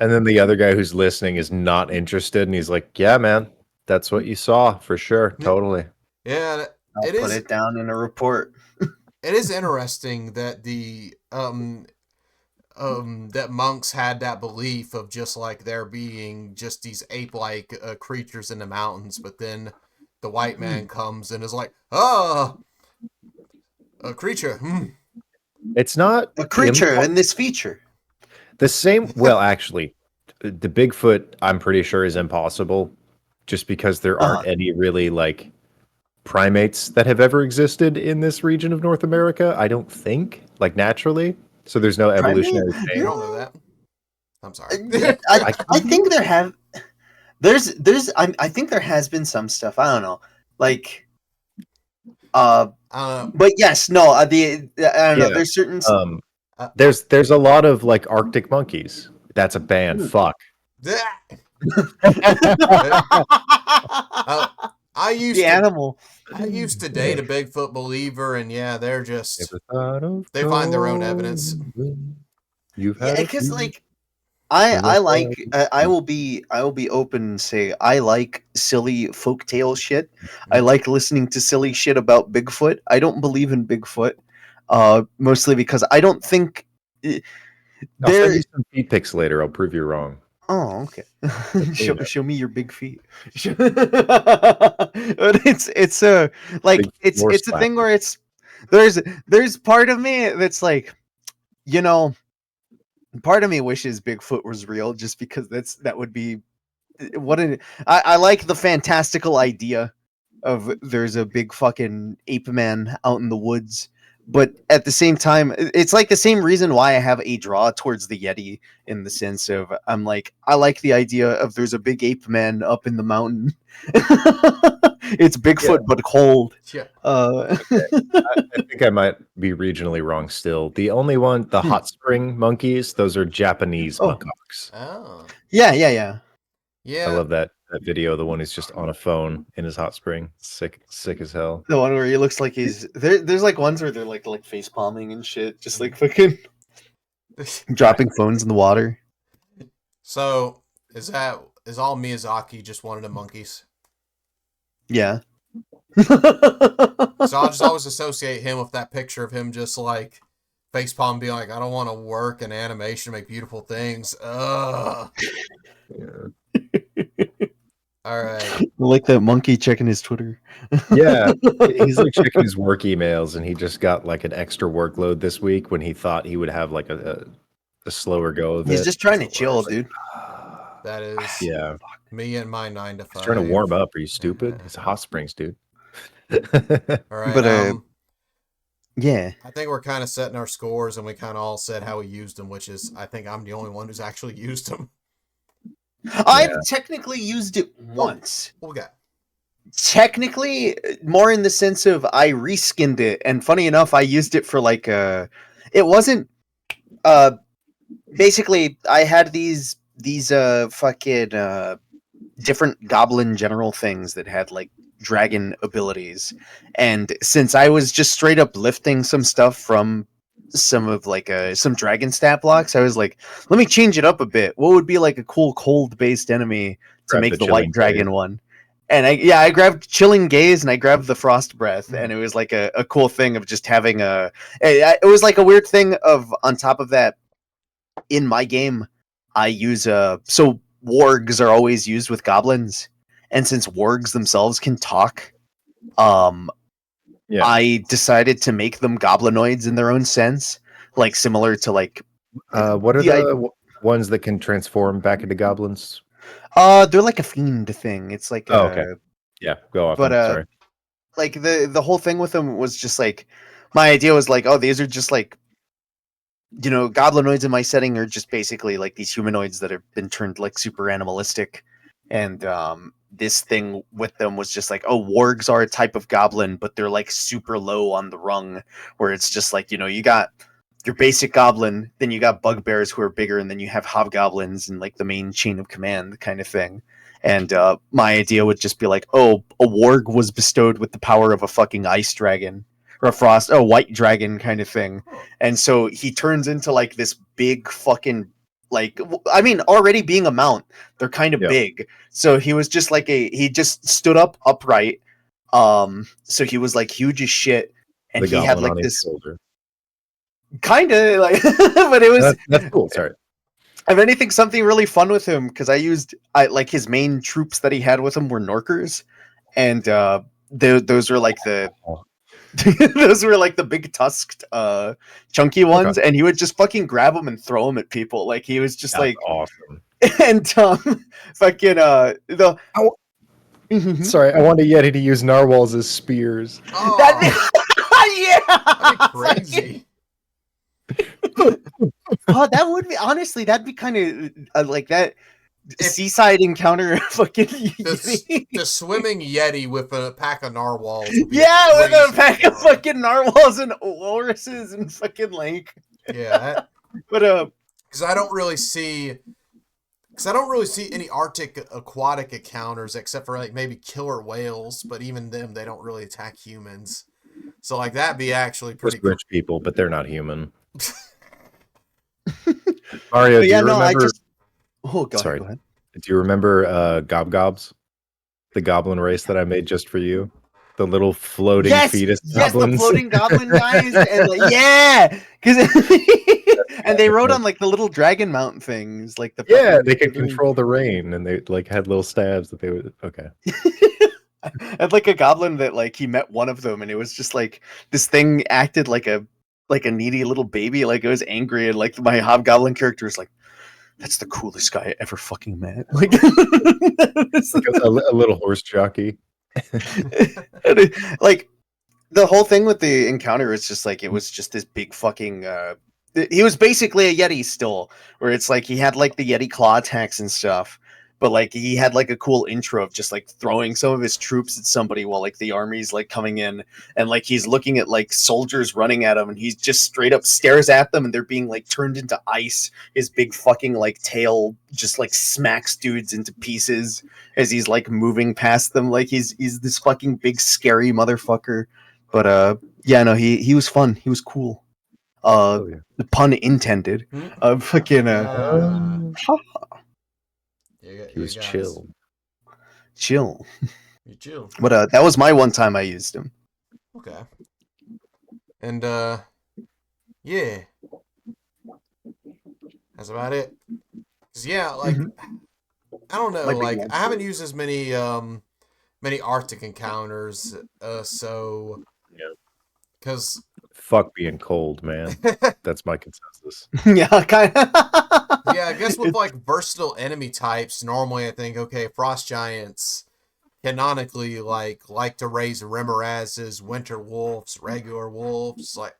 And then the other guy who's listening is not interested, and he's like, "Yeah, man, that's what you saw for sure, totally." Yeah. I'll It put is. it down in a report. It is interesting that the that monks had that belief of just like there being just these ape-like creatures in the mountains, but then the white man comes and is like, "Ah, a creature." It's not A creature in this feature. the same. Well, actually, the Bigfoot, I'm pretty sure, is impossible, just because there aren't Uh-huh. any really like primates that have ever existed in this region of North America. I don't think, like naturally. So there's no Primate? evolutionary You chain. don't know that. I'm sorry. I, I I think there have I think there has been some stuff. I don't know. Like uh, but yes, no, I don't know. Yeah. There's certain Um, uh, there's a lot of like Arctic monkeys. That's a band. Fuck. uh, I used the to animal. I used to date a Bigfoot believer, and yeah, they're just Never thought of they find their own evidence. going. You've Yeah, had a because few. like I like Mhm. I will be open and say I like silly folktale shit. I like listening to silly shit about Bigfoot. I don't believe in Bigfoot, mostly because I don't think I'll send there. you some feet pics later. I'll prove you wrong. Oh, okay. Just so you know. Show me your big feet. But it's a like Big floor it's a thing slapper. where there's part of me that's like, you know, part of me wishes Bigfoot was real just because that would be what an I like the fantastical idea of there's a big fucking ape man out in the woods. But at the same time, it's like the same reason why I have a draw towards the Yeti in the sense of I'm like, I like the idea of there's a big ape man up in the mountain. It's Yeah. Bigfoot, but cold. Yeah. I think I might be regionally wrong still. The only one, the hot spring monkeys, those are Japanese Oh, muckox. Oh, yeah. I yeah. love that video. The one who's just on a phone in his hot spring. Sick as hell. The one where he looks like he's there's like ones where they're like face palming and shit, just like fucking dropping phones in the water. So is all Miyazaki just one of the monkeys? Yeah. So I'll just always associate him with that picture of him just like facepalm being like, I don't want to work in animation to make beautiful things. Ugh. Yeah. All right. Like that monkey checking his Twitter. Yeah, he's like checking his work emails, and he just got like an extra workload this week when he thought he would have like a slower go of He's it. just trying to So I chill, was like, dude. That is yeah, Me and my 9 to It's trying to 5. warm up. Are you stupid? It's hot springs, dude. All right. But yeah. I think we're kind of setting our scores, and we kind of all said how we used them, which is I think I'm the only one who's actually used them. I've technically used it once. What we got? Technically, more in the sense of I reskinned it, and funny enough, I used it for like it wasn't basically I had these fucking different goblin general things that had like dragon abilities, and since I was just straight up lifting some stuff from some of like some dragon stat blocks, I was like, let me change it up a bit. What would be like a cool cold based enemy to Grab make the the white Chilling dragon Gaze. one? And I grabbed Chilling Gaze and I grabbed the Frost Breath, and it was like a cool thing of just having it was like a weird thing of on top of that. In my game, I use so wargs are always used with goblins, and since wargs themselves can talk, Yeah. I decided to make them goblinoids in their own sense, like similar to like What are the the ones that can transform back into goblins? they're like a fiend thing. It's like Oh, okay. Yeah, go off but them. Sorry. like the whole thing with them was just like my idea was like, oh, these are just like, you know, goblinoids in my setting are just basically like these humanoids that have been turned like super animalistic, and this thing with them was just like, oh, wargs are a type of goblin, but they're like super low on the rung, where it's just like, you know, you got your basic goblin, then you got bugbears who are bigger, and then you have hobgoblins and like the main chain of command kind of thing. And my idea would just be like, oh, a warg was bestowed with the power of a fucking ice dragon or a white dragon kind of thing. And so he turns into like this big fucking like, I mean, already being a mount, they're kind of Yeah. big. So he was just like he just stood up upright. So he was like huge as shit, and The he had goblin like on each this shoulder. kind of like, but it was That's cool. Sorry. if anything something really fun with him because I like his main troops that he had with him were Norkers, and those were like the those were like the big tusked chunky ones, and he would just fucking grab them and throw them at people. Like he was just That's like awesome. and fucking the Sorry, I wanted Yeti to use narwhals as spears. Oh, yeah, that'd be crazy. Oh, that would be honestly that'd be kind of like that If- seaside encounter fucking The swimming yeti with a pack of narwhals. Would be yeah, with a crazy pack of fun. fucking narwhals and walruses and fucking lake. Yeah, But because I don't really see any Arctic aquatic encounters except for like maybe killer whales, but even them they don't really attack humans. So like that'd be actually pretty Just rich people, but they're not human. Mario, but do yeah, you no, remember? Sorry, go ahead. Do you remember Gobgobs, the goblin race that I made just for you? The little floating fetus goblins. The floating goblin guys, and like, yeah, because and they rode on like the little dragon mountain things, like the they could control the rain, and they like had little stabs that they would. Okay. I had like a goblin that like he met one of them, and it was just like this thing acted like a needy little baby, like it was angry, and like my hobgoblin character is like, that's the coolest guy I ever fucking met. Like, Like a little horse jockey. like the whole thing with the encounter is just like it was just this big fucking he was basically a yeti still, where it's like he had like the yeti claw attacks and stuff, but like he had like a cool intro of just like throwing some of his troops at somebody while like the army's like coming in, and like he's looking at like soldiers running at him, and he just straight up stares at them and they're being like turned into ice. His big fucking like tail just like smacks dudes into pieces as he's like moving past them, like he's this fucking big scary motherfucker. But yeah, no, he was fun, he was cool. Oh, yeah. The pun intended. Fucking He was chill. chill. You chill. But that was my one time I used him. Okay. And yeah, that's about it. 'Cause, yeah, like I don't know, like I haven't used as many Arctic encounters, so Yeah. because fuck being cold, man. That's my consensus. Yeah, kind of. Yeah, I guess with like versatile enemy types, normally I think, okay, frost giants canonically like to raise Remorazes, winter wolves, regular wolves, like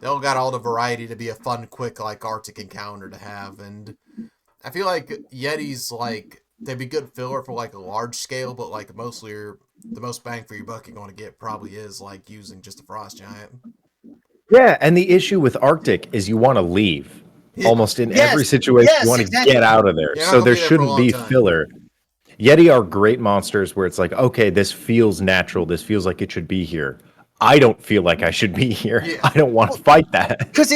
they all got all the variety to be a fun, quick like Arctic encounter to have, and I feel like Yetis like they'd be good filler for like a large scale, but like mostly the most bang for your buck you're going to get probably is like using just a frost giant. Yeah, and the issue with Arctic is you want to leave. Yeah. Almost in Yes, every situation, you yes, want to exactly. get out of there. You're not So gonna there be there for a shouldn't long be time. filler. Yeti are great monsters where it's like, okay, this feels natural. This feels like it should be here. I don't feel like I should be here. Yeah. I don't want to fight that. Because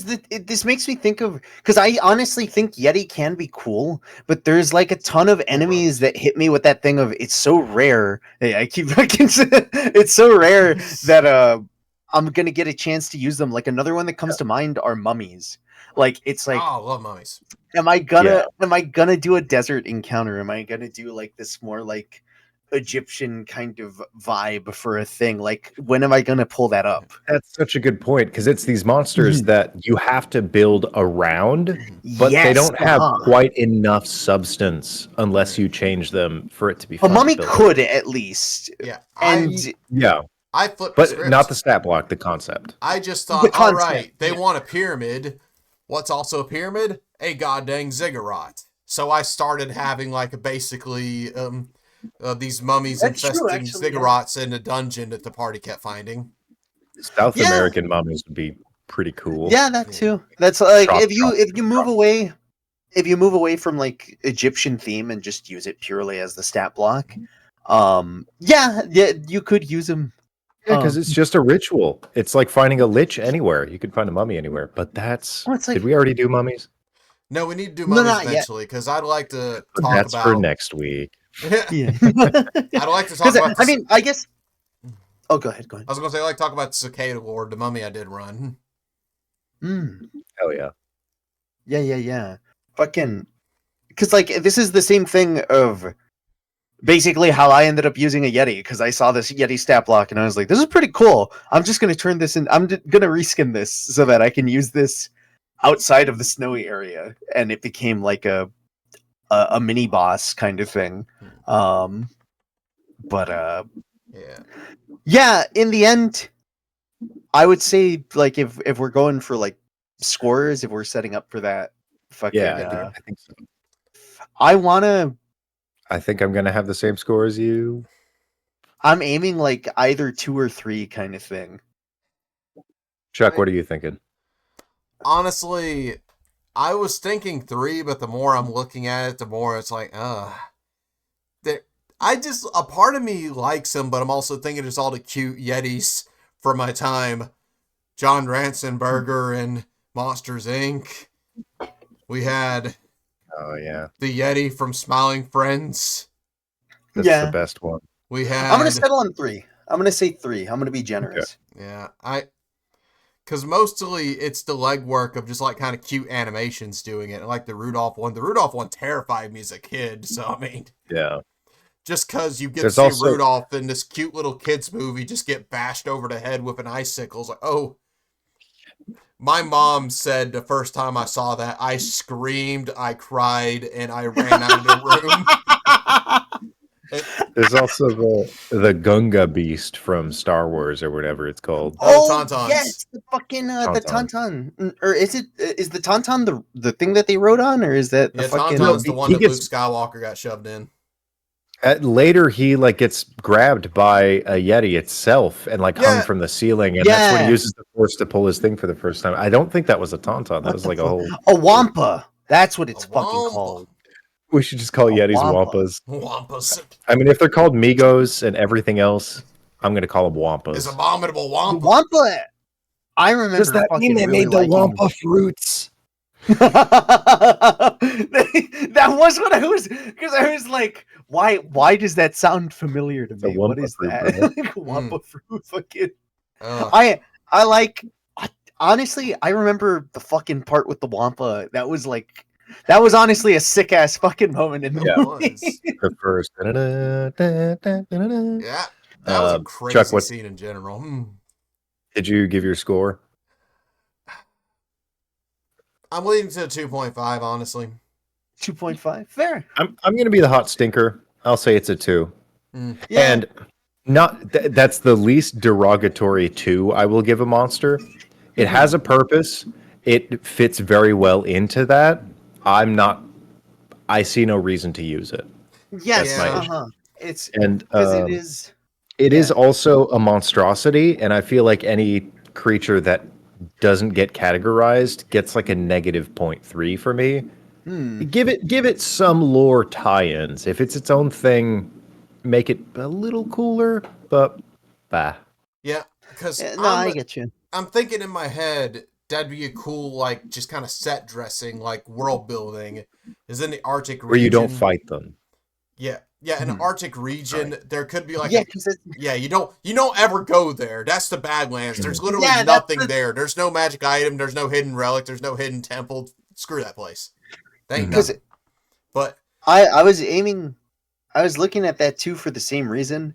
this makes me think of, because I honestly think Yeti can be cool, but there's like a ton of enemies that hit me with that thing of it's so rare. Hey, I keep fucking it's so rare that I'm gonna get a chance to use them. Like another one that comes to mind are mummies. Like it's like, Oh, I love mummies. am I gonna do a desert encounter? Am I gonna do like this more like Egyptian kind of vibe for a thing? Like when am I gonna pull that up? That's such a good point because it's these monsters that you have to build around, but they Yes, don't have quite enough substance unless you change them for it to be a fun. mummy to build. could at least. Yeah, And I flipped the but script. not the stat block, the concept. I just thought, The all concept, right, they want a pyramid. What's also a pyramid? A goddamn ziggurat. So I started having like basically these mummies That's true, infesting actually, ziggurats in a dungeon that the party kept finding. South Yeah. American mummies would be pretty cool. yeah, that too. That's like Chop, if you chop, move chop. away, if you move away from like Egyptian theme and just use it purely as the stat block, yeah, you could use them. Yeah, because it's just a ritual. It's like finding a lich anywhere. You could find a mummy anywhere. But that's. Oh, it's like- Did we already do mummies? No, we need to do No, mummies not yet. eventually because I'd like to talk That's about. for next week. Yeah. I'd like to talk about. I mean, I guess. Oh, go ahead. I was gonna say I like to talk about Cicada Lord, the mummy I did run. Hell yeah. Yeah. Fucking, because like this is the same thing of basically how I ended up using a Yeti, because I saw this Yeti stat block and I was like, this is pretty cool. I'm just gonna turn this in. I'm gonna reskin this so that I can use this outside of the snowy area, and it became like a mini boss kind of thing. But yeah, in the end, I would say like if we're going for like scores, if we're setting up for that, fucking Yeah, I think so. I think I'm gonna have the same score as you. I'm aiming like either 2 or 3 kind of thing. Chuck, what are you thinking? Honestly, I was thinking 3, but the more I'm looking at it, the more it's like, a part of me likes him, but I'm also thinking it's all the cute Yetis from my time. John Ransenberger and Monsters Inc. We had the Yeti from Smiling Friends. That's the best one. We had. I'm gonna settle on 3. I'm gonna say 3. I'm gonna be generous. Okay. Yeah, because mostly it's the legwork of just like kind of cute animations doing it. Like the Rudolph one. The Rudolph one terrified me as a kid. So I mean, just because you get to see Rudolph in this cute little kids movie just get bashed over the head with an icicle. It's like, oh. My mom said the first time I saw that, I screamed, I cried, and I ran out of the room. There's also the Gunga Beast from Star Wars or whatever it's called. Oh, Tauntauns. yes, the fucking the Tauntaun. Or is the Tauntaun the thing that they rode on, or is that the fucking? Tauntaun's the one that Luke Skywalker got shoved in. Later, he like gets grabbed by a Yeti itself and like hung from the ceiling, and that's when he uses the Force to pull his thing for the first time. I don't think that was a Tauntaun. That was like a whole Wampa. That's what it's fucking called. We should just call Yetis Wampas. Wampas. I mean, if they're called Migos and everything else, I'm gonna call them Wampas. Is Abominable Wampa? Wampa. I remember. Does that mean they made the Wampa fruits? That was what I was, because I was like, why does that sound familiar to me? What is that? Like Wampa fruit, fucking. I like. Honestly, I remember the fucking part with the Wampa. That was honestly a sick ass fucking moment in the movie. The first. Yeah, that was a crazy scene in general. Did you give your score? I'm leaning to 2.5, honestly. 2.5. Fair. I'm going to be the hot stinker. I'll say it's a 2. Mm. Yeah. And that's the least derogatory 2 I will give a monster. It has a purpose. It fits very well into that. I see no reason to use it. That's Yes. my Yeah. issue. It's And because it is. it is Yeah. also a monstrosity, and I feel like any creature that doesn't get categorized gets like a negative 0.3 for me. Hmm. Give it some lore tie-ins. If it's its own thing, make it a little cooler, but bah. Yeah, because No, I get you. I'm thinking in my head that'd be a cool like just kind of set dressing, like world building. Is in the Arctic Where you don't region. fight them. Yeah, yeah, in the Arctic region there could be like Yeah, because you don't ever go there. That's the Badlands. There's literally Yeah, that's nothing the- there. There's no magic item. There's no hidden relic. There's no hidden temple. Screw that place. They ain't because nothing. But I was aiming. I was looking at that too for the same reason.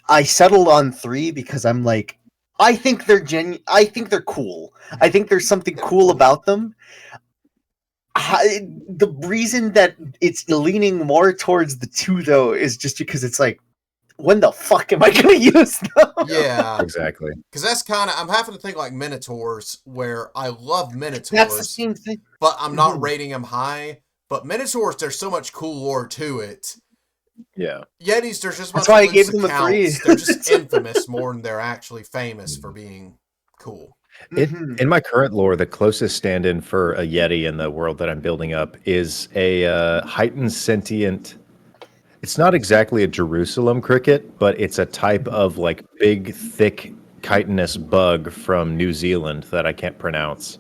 I settled on 3 because I'm like, I think they're I think they're cool. I think there's something cool about them. The reason that it's leaning more towards the 2 though is just because it's like, when the fuck am I gonna use them? yeah, Exactly. because that's kind of I'm having to think like Minotaurs, where I love That's the Minotaurs, same thing. but I'm not rating them high. But Minotaurs, there's so much cool lore to it. Yeah. Yetis, there's just a That's bunch why of I gave loose them a 3. accounts. They're just infamous more than they're actually famous for being cool. In my current lore, the closest stand-in for a Yeti in the world that I'm building up is a heightened sentient. It's not exactly a Jerusalem cricket, but it's a type of like big, thick, chitinous bug from New Zealand that I can't pronounce.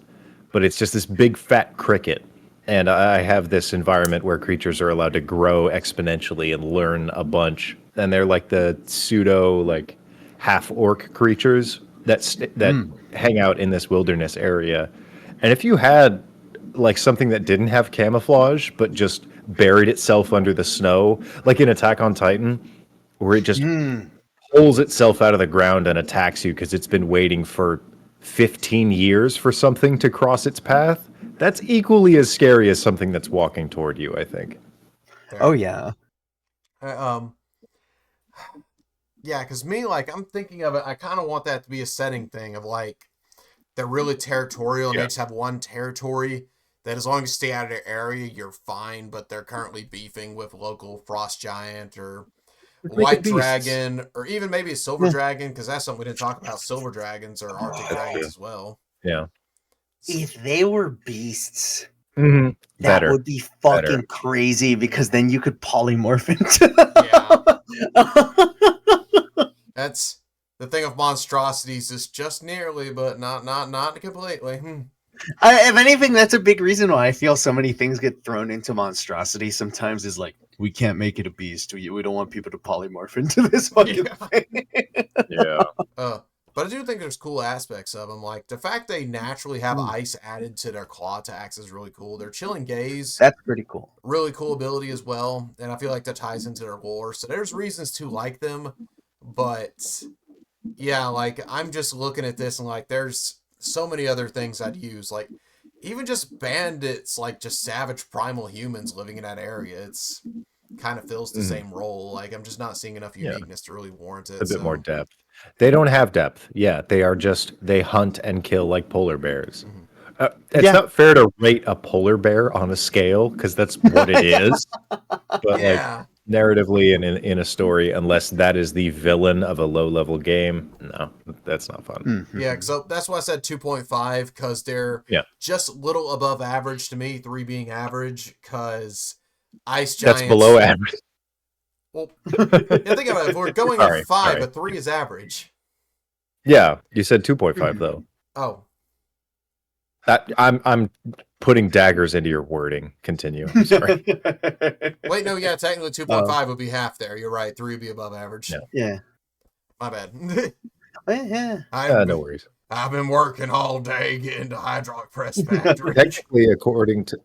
But it's just this big, fat cricket. And I have this environment where creatures are allowed to grow exponentially and learn a bunch. And they're like the pseudo, like half orc creatures that hang out in this wilderness area. And if you had like something that didn't have camouflage but just buried itself under the snow, like in Attack on Titan, where it just pulls itself out of the ground and attacks you because it's been waiting for 15 years for something to cross its path. That's equally as scary as something that's walking toward you, I think. Oh yeah. Um, yeah, because me, like, I'm thinking of it. I kind of want that to be a setting thing of like they're really territorial and they just have one territory that as long as you stay out of their area, you're fine. But they're currently beefing with local frost giant or white dragon or even maybe a silver dragon, because that's something we didn't talk about. Silver dragons or Arctic dragons as well. Yeah. If they were beasts, Mm-hmm. that would be fucking crazy because then you could polymorph into That's the thing of monstrosities is just nearly, but not completely. If anything, that's a big reason why I feel so many things get thrown into monstrosity sometimes is like, we can't make it a beast. We don't want people to polymorph into this fucking thing. Yeah. But I do think there's cool aspects of them. Like the fact they naturally have ice added to their claw attacks is really cool. Their chilling gaze, That's pretty cool. really cool ability as well. And I feel like that ties into their lore. So there's reasons to like them. But yeah, like I'm just looking at this and like there's so many other things I'd use. Like even just bandits, like just savage primal humans living in that area. It's kind of fills the same role. Like I'm just not seeing enough uniqueness to really warrant it. A bit more depth. They don't have depth. Yeah, they hunt and kill like polar bears. It's not fair to rate a polar bear on a scale because that's what it is. But like narratively and in a story, unless that is the villain of a low level game, no, that's not fun. Yeah, so that's why I said 2.5 because they're just little above average to me. 3 being average because ice giants. That's below average. Well, think about it. If we're going at 5, a 3 is average. Yeah, you said 2.5 though. Oh, I'm putting daggers into your wording. Continue. I'm sorry. Wait, no, yeah, technically 2.5 would be half there. You're right. 3 would be above average. Yeah. My bad. No worries. I've been working all day getting to hydraulic press factory. Technically, according to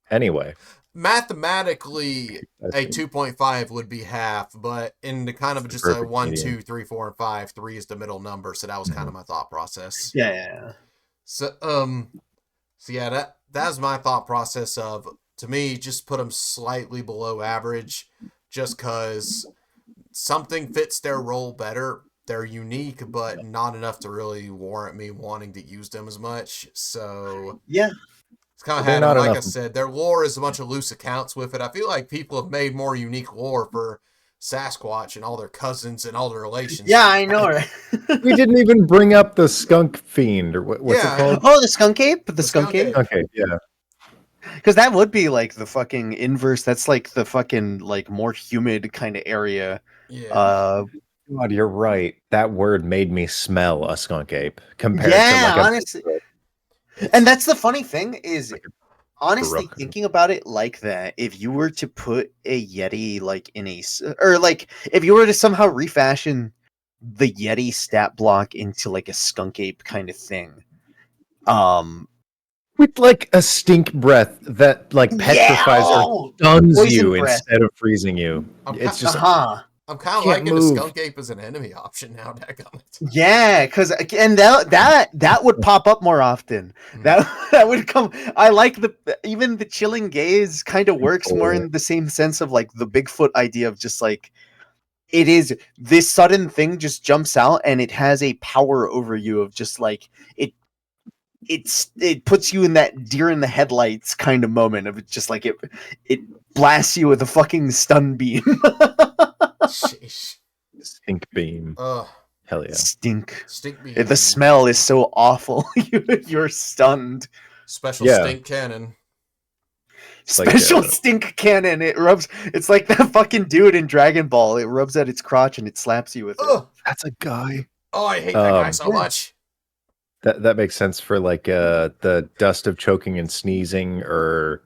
anyway. mathematically a 2.5 would be half, but in the kind of It's the just a perfect 1, medium. 2, 3, 4, and 5, 3 is the middle number, so that was kind of my thought process. Yeah. So yeah, that's my thought process of, to me, just put them slightly below average, just because something fits their role better. They're unique, but not enough to really warrant me wanting to use them as much. So Yeah. it's kind of They're had them. not And like I enough. said, their lore is a bunch of loose accounts with it. I feel like people have made more unique lore for Sasquatch and all their cousins and all their relations. Yeah, I know, right? We didn't even bring up the skunk fiend, or what's it Yeah. called? Oh, the skunk ape? The The skunk skunk ape? ape. Okay, yeah. Because that would be like the fucking inverse. That's like the fucking like more humid kind of area. Yeah. God, you're right. That word made me smell a skunk ape compared to Yeah, like a honestly. And that's the funny thing is, like honestly, Baroque. thinking about it like that, if you were to put a Yeti like in or like if you were to somehow refashion the Yeti stat block into like a skunk ape kind of thing, with like a stink breath that like yeah, petrifies or oh, stuns poison you breath. instead of freezing you. I'm It's kind, just Uh-huh. I'm kind of can't liking the move. skunk ape as an enemy option now. Dadgummit. Yeah, because and that would pop up more often. That would come. I like even the chilling gaze kind of works more in the same sense of like the Bigfoot idea of just like it is this sudden thing just jumps out and it has a power over you of just like it puts you in that deer in the headlights kind of moment of just like it blasts you with a fucking stun beam. Sheesh. Stink beam. Ugh. Hell yeah. Stink. Stink beam. The smell is so awful. You're stunned. Special Yeah. stink cannon. Special like, stink cannon. It rubs. It's like that fucking dude in Dragon Ball. It rubs at its crotch and it slaps you with it. Ugh. That's a guy. Oh, I hate that guy so Yeah. much. That makes sense for like the dust of choking and sneezing, or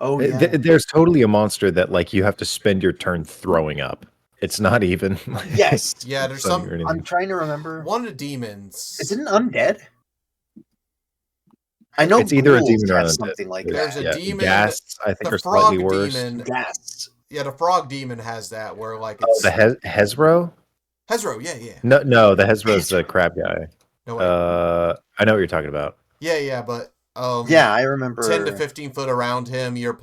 Oh yeah. there's totally a monster that like you have to spend your turn throwing up. It's not even like, Yes. Yeah, there's funny some. or anything. I'm trying to remember. One of the demons. Is it an undead? I know It's either a ghouls demon or have undead. something like There's that. a demon. Ghasts, I think, The are slightly frog worse. demon. Yes. Yeah, the frog demon has that where like Oh, it's the Hezro? Hezro. Yeah. No, the Hezro's the crab guy. No wait. I know what you're talking about. Yeah, but Yeah, I remember. 10 to 15 foot around him, you're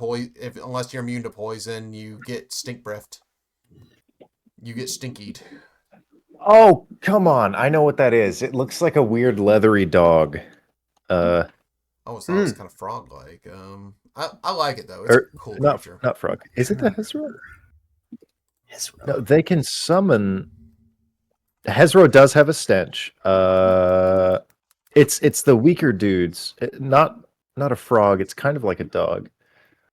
unless you're immune to poison, you get stink breathed. You get stinkied. Oh, come on. I know what that is. It looks like a weird leathery dog. I always thought it was kind of frog like. I like it though. It's a cool creature. Not frog. Is it the Hezro? Hezro. No, they can summon. Hezro does have a stench. It's the weaker dudes. Not a frog. It's kind of like a dog.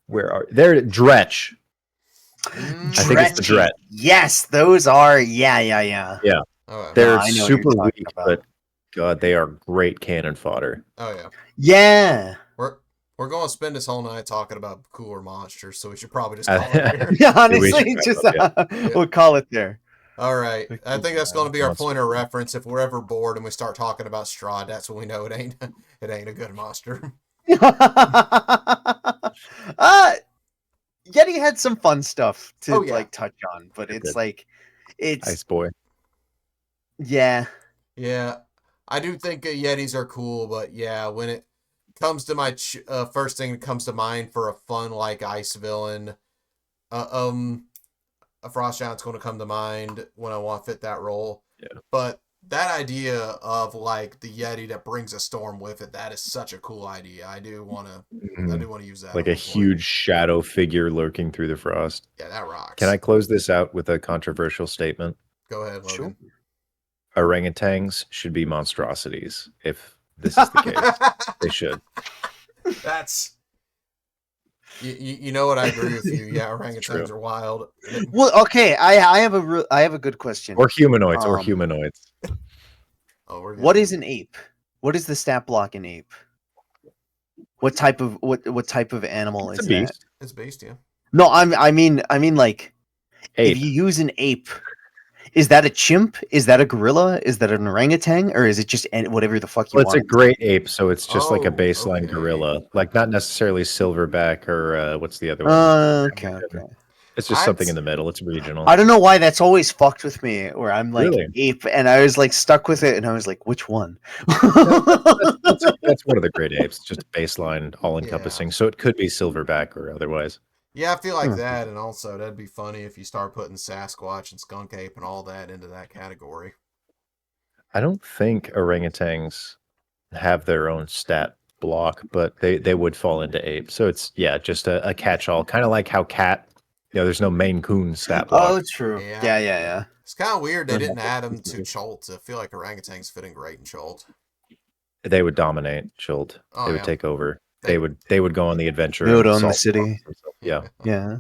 Where are they're Dretch? I think it's the Dretch. Yes, those are. Yeah. Oh, They're I know what you're super talking weak, about. but God, they are great cannon fodder. oh yeah. Yeah. We're going to spend this whole night talking about cooler monsters, so we should probably just call it here. Yeah, We honestly, should just wrap up, we'll call it there. All right. I think that's going to be our Monster. point of reference. If we're ever bored and we start talking about Strahd, that's when we know it ain't a good monster. Yeti had some fun stuff to yeah. touch on, but They're it's good. like it's Ice boy. yeah. Yeah, I do think Yetis are cool, but yeah, when it comes to my first thing that comes to mind for a fun like ice villain, a Frost Giant's going to come to mind when I want to fit that role. Yeah. But that idea of like the Yeti that brings a storm with it, that is such a cool idea. I do want to use that. Like a huge shadow figure lurking through the frost. Yeah, that rocks. Can I close this out with a controversial statement? Go ahead, Logan. Sure. Orangutans should be monstrosities. If this is the case, they should. That's you know what, I agree with you. Yeah, orangutans are wild. Well, okay, I have a good question. Or humanoids. Or humanoids. Oh, what is an ape? What is the stat block in ape? What type of animal It's is a beast. It's beast, yeah. No, I mean like Ape. if you use an ape, Is that a chimp? Is that a gorilla? Is that an orangutan? Or is it just whatever the fuck you Well, it's want? a great ape, so it's just like a Oh, baseline okay. gorilla, like not necessarily silverback or what's the other one? Okay. It's just I'd something in the middle. It's regional. I don't know why that's always fucked with me. Where I'm like Really? ape, and I was like stuck with it, and I was like, which one? That's one of the great apes. It's just baseline, all yeah. encompassing. So it could be silverback or otherwise. Yeah, I feel like Huh. that, and also that'd be funny if you start putting Sasquatch and skunk ape and all that into that category. I don't think orangutans have their own stat block, but they would fall into ape. So it's just a catch-all, kind of like how cat. There's no Maine Coon stat block. Oh, true. Yeah. It's kind of weird they didn't add them to Cholt. I feel like orangutans fit in great in Cholt. They would dominate Chult. Oh, They would yeah. take over. They would go on the adventure. They would and own the solve city. problems. Yeah. Yeah.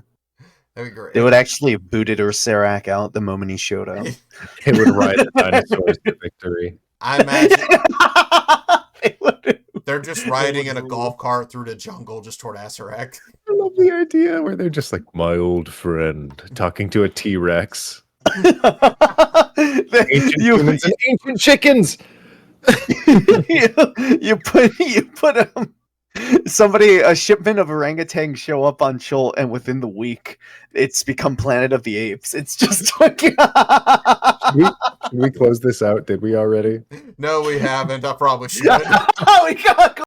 That'd be great. They would actually have booted Ursarak out the moment he showed up. They would ride the dinosaurs to victory. I imagine They would. they're just riding in a golf cart through the jungle just toward Asarak. I love the idea where they're just like, my old friend, talking to a T-Rex. Ancient humans and ancient chickens! you put a shipment of orangutans show up on Chult, and within the week, it's become Planet of the Apes. It's just like Should we close this out? Did we already? No, we haven't. I probably should. we got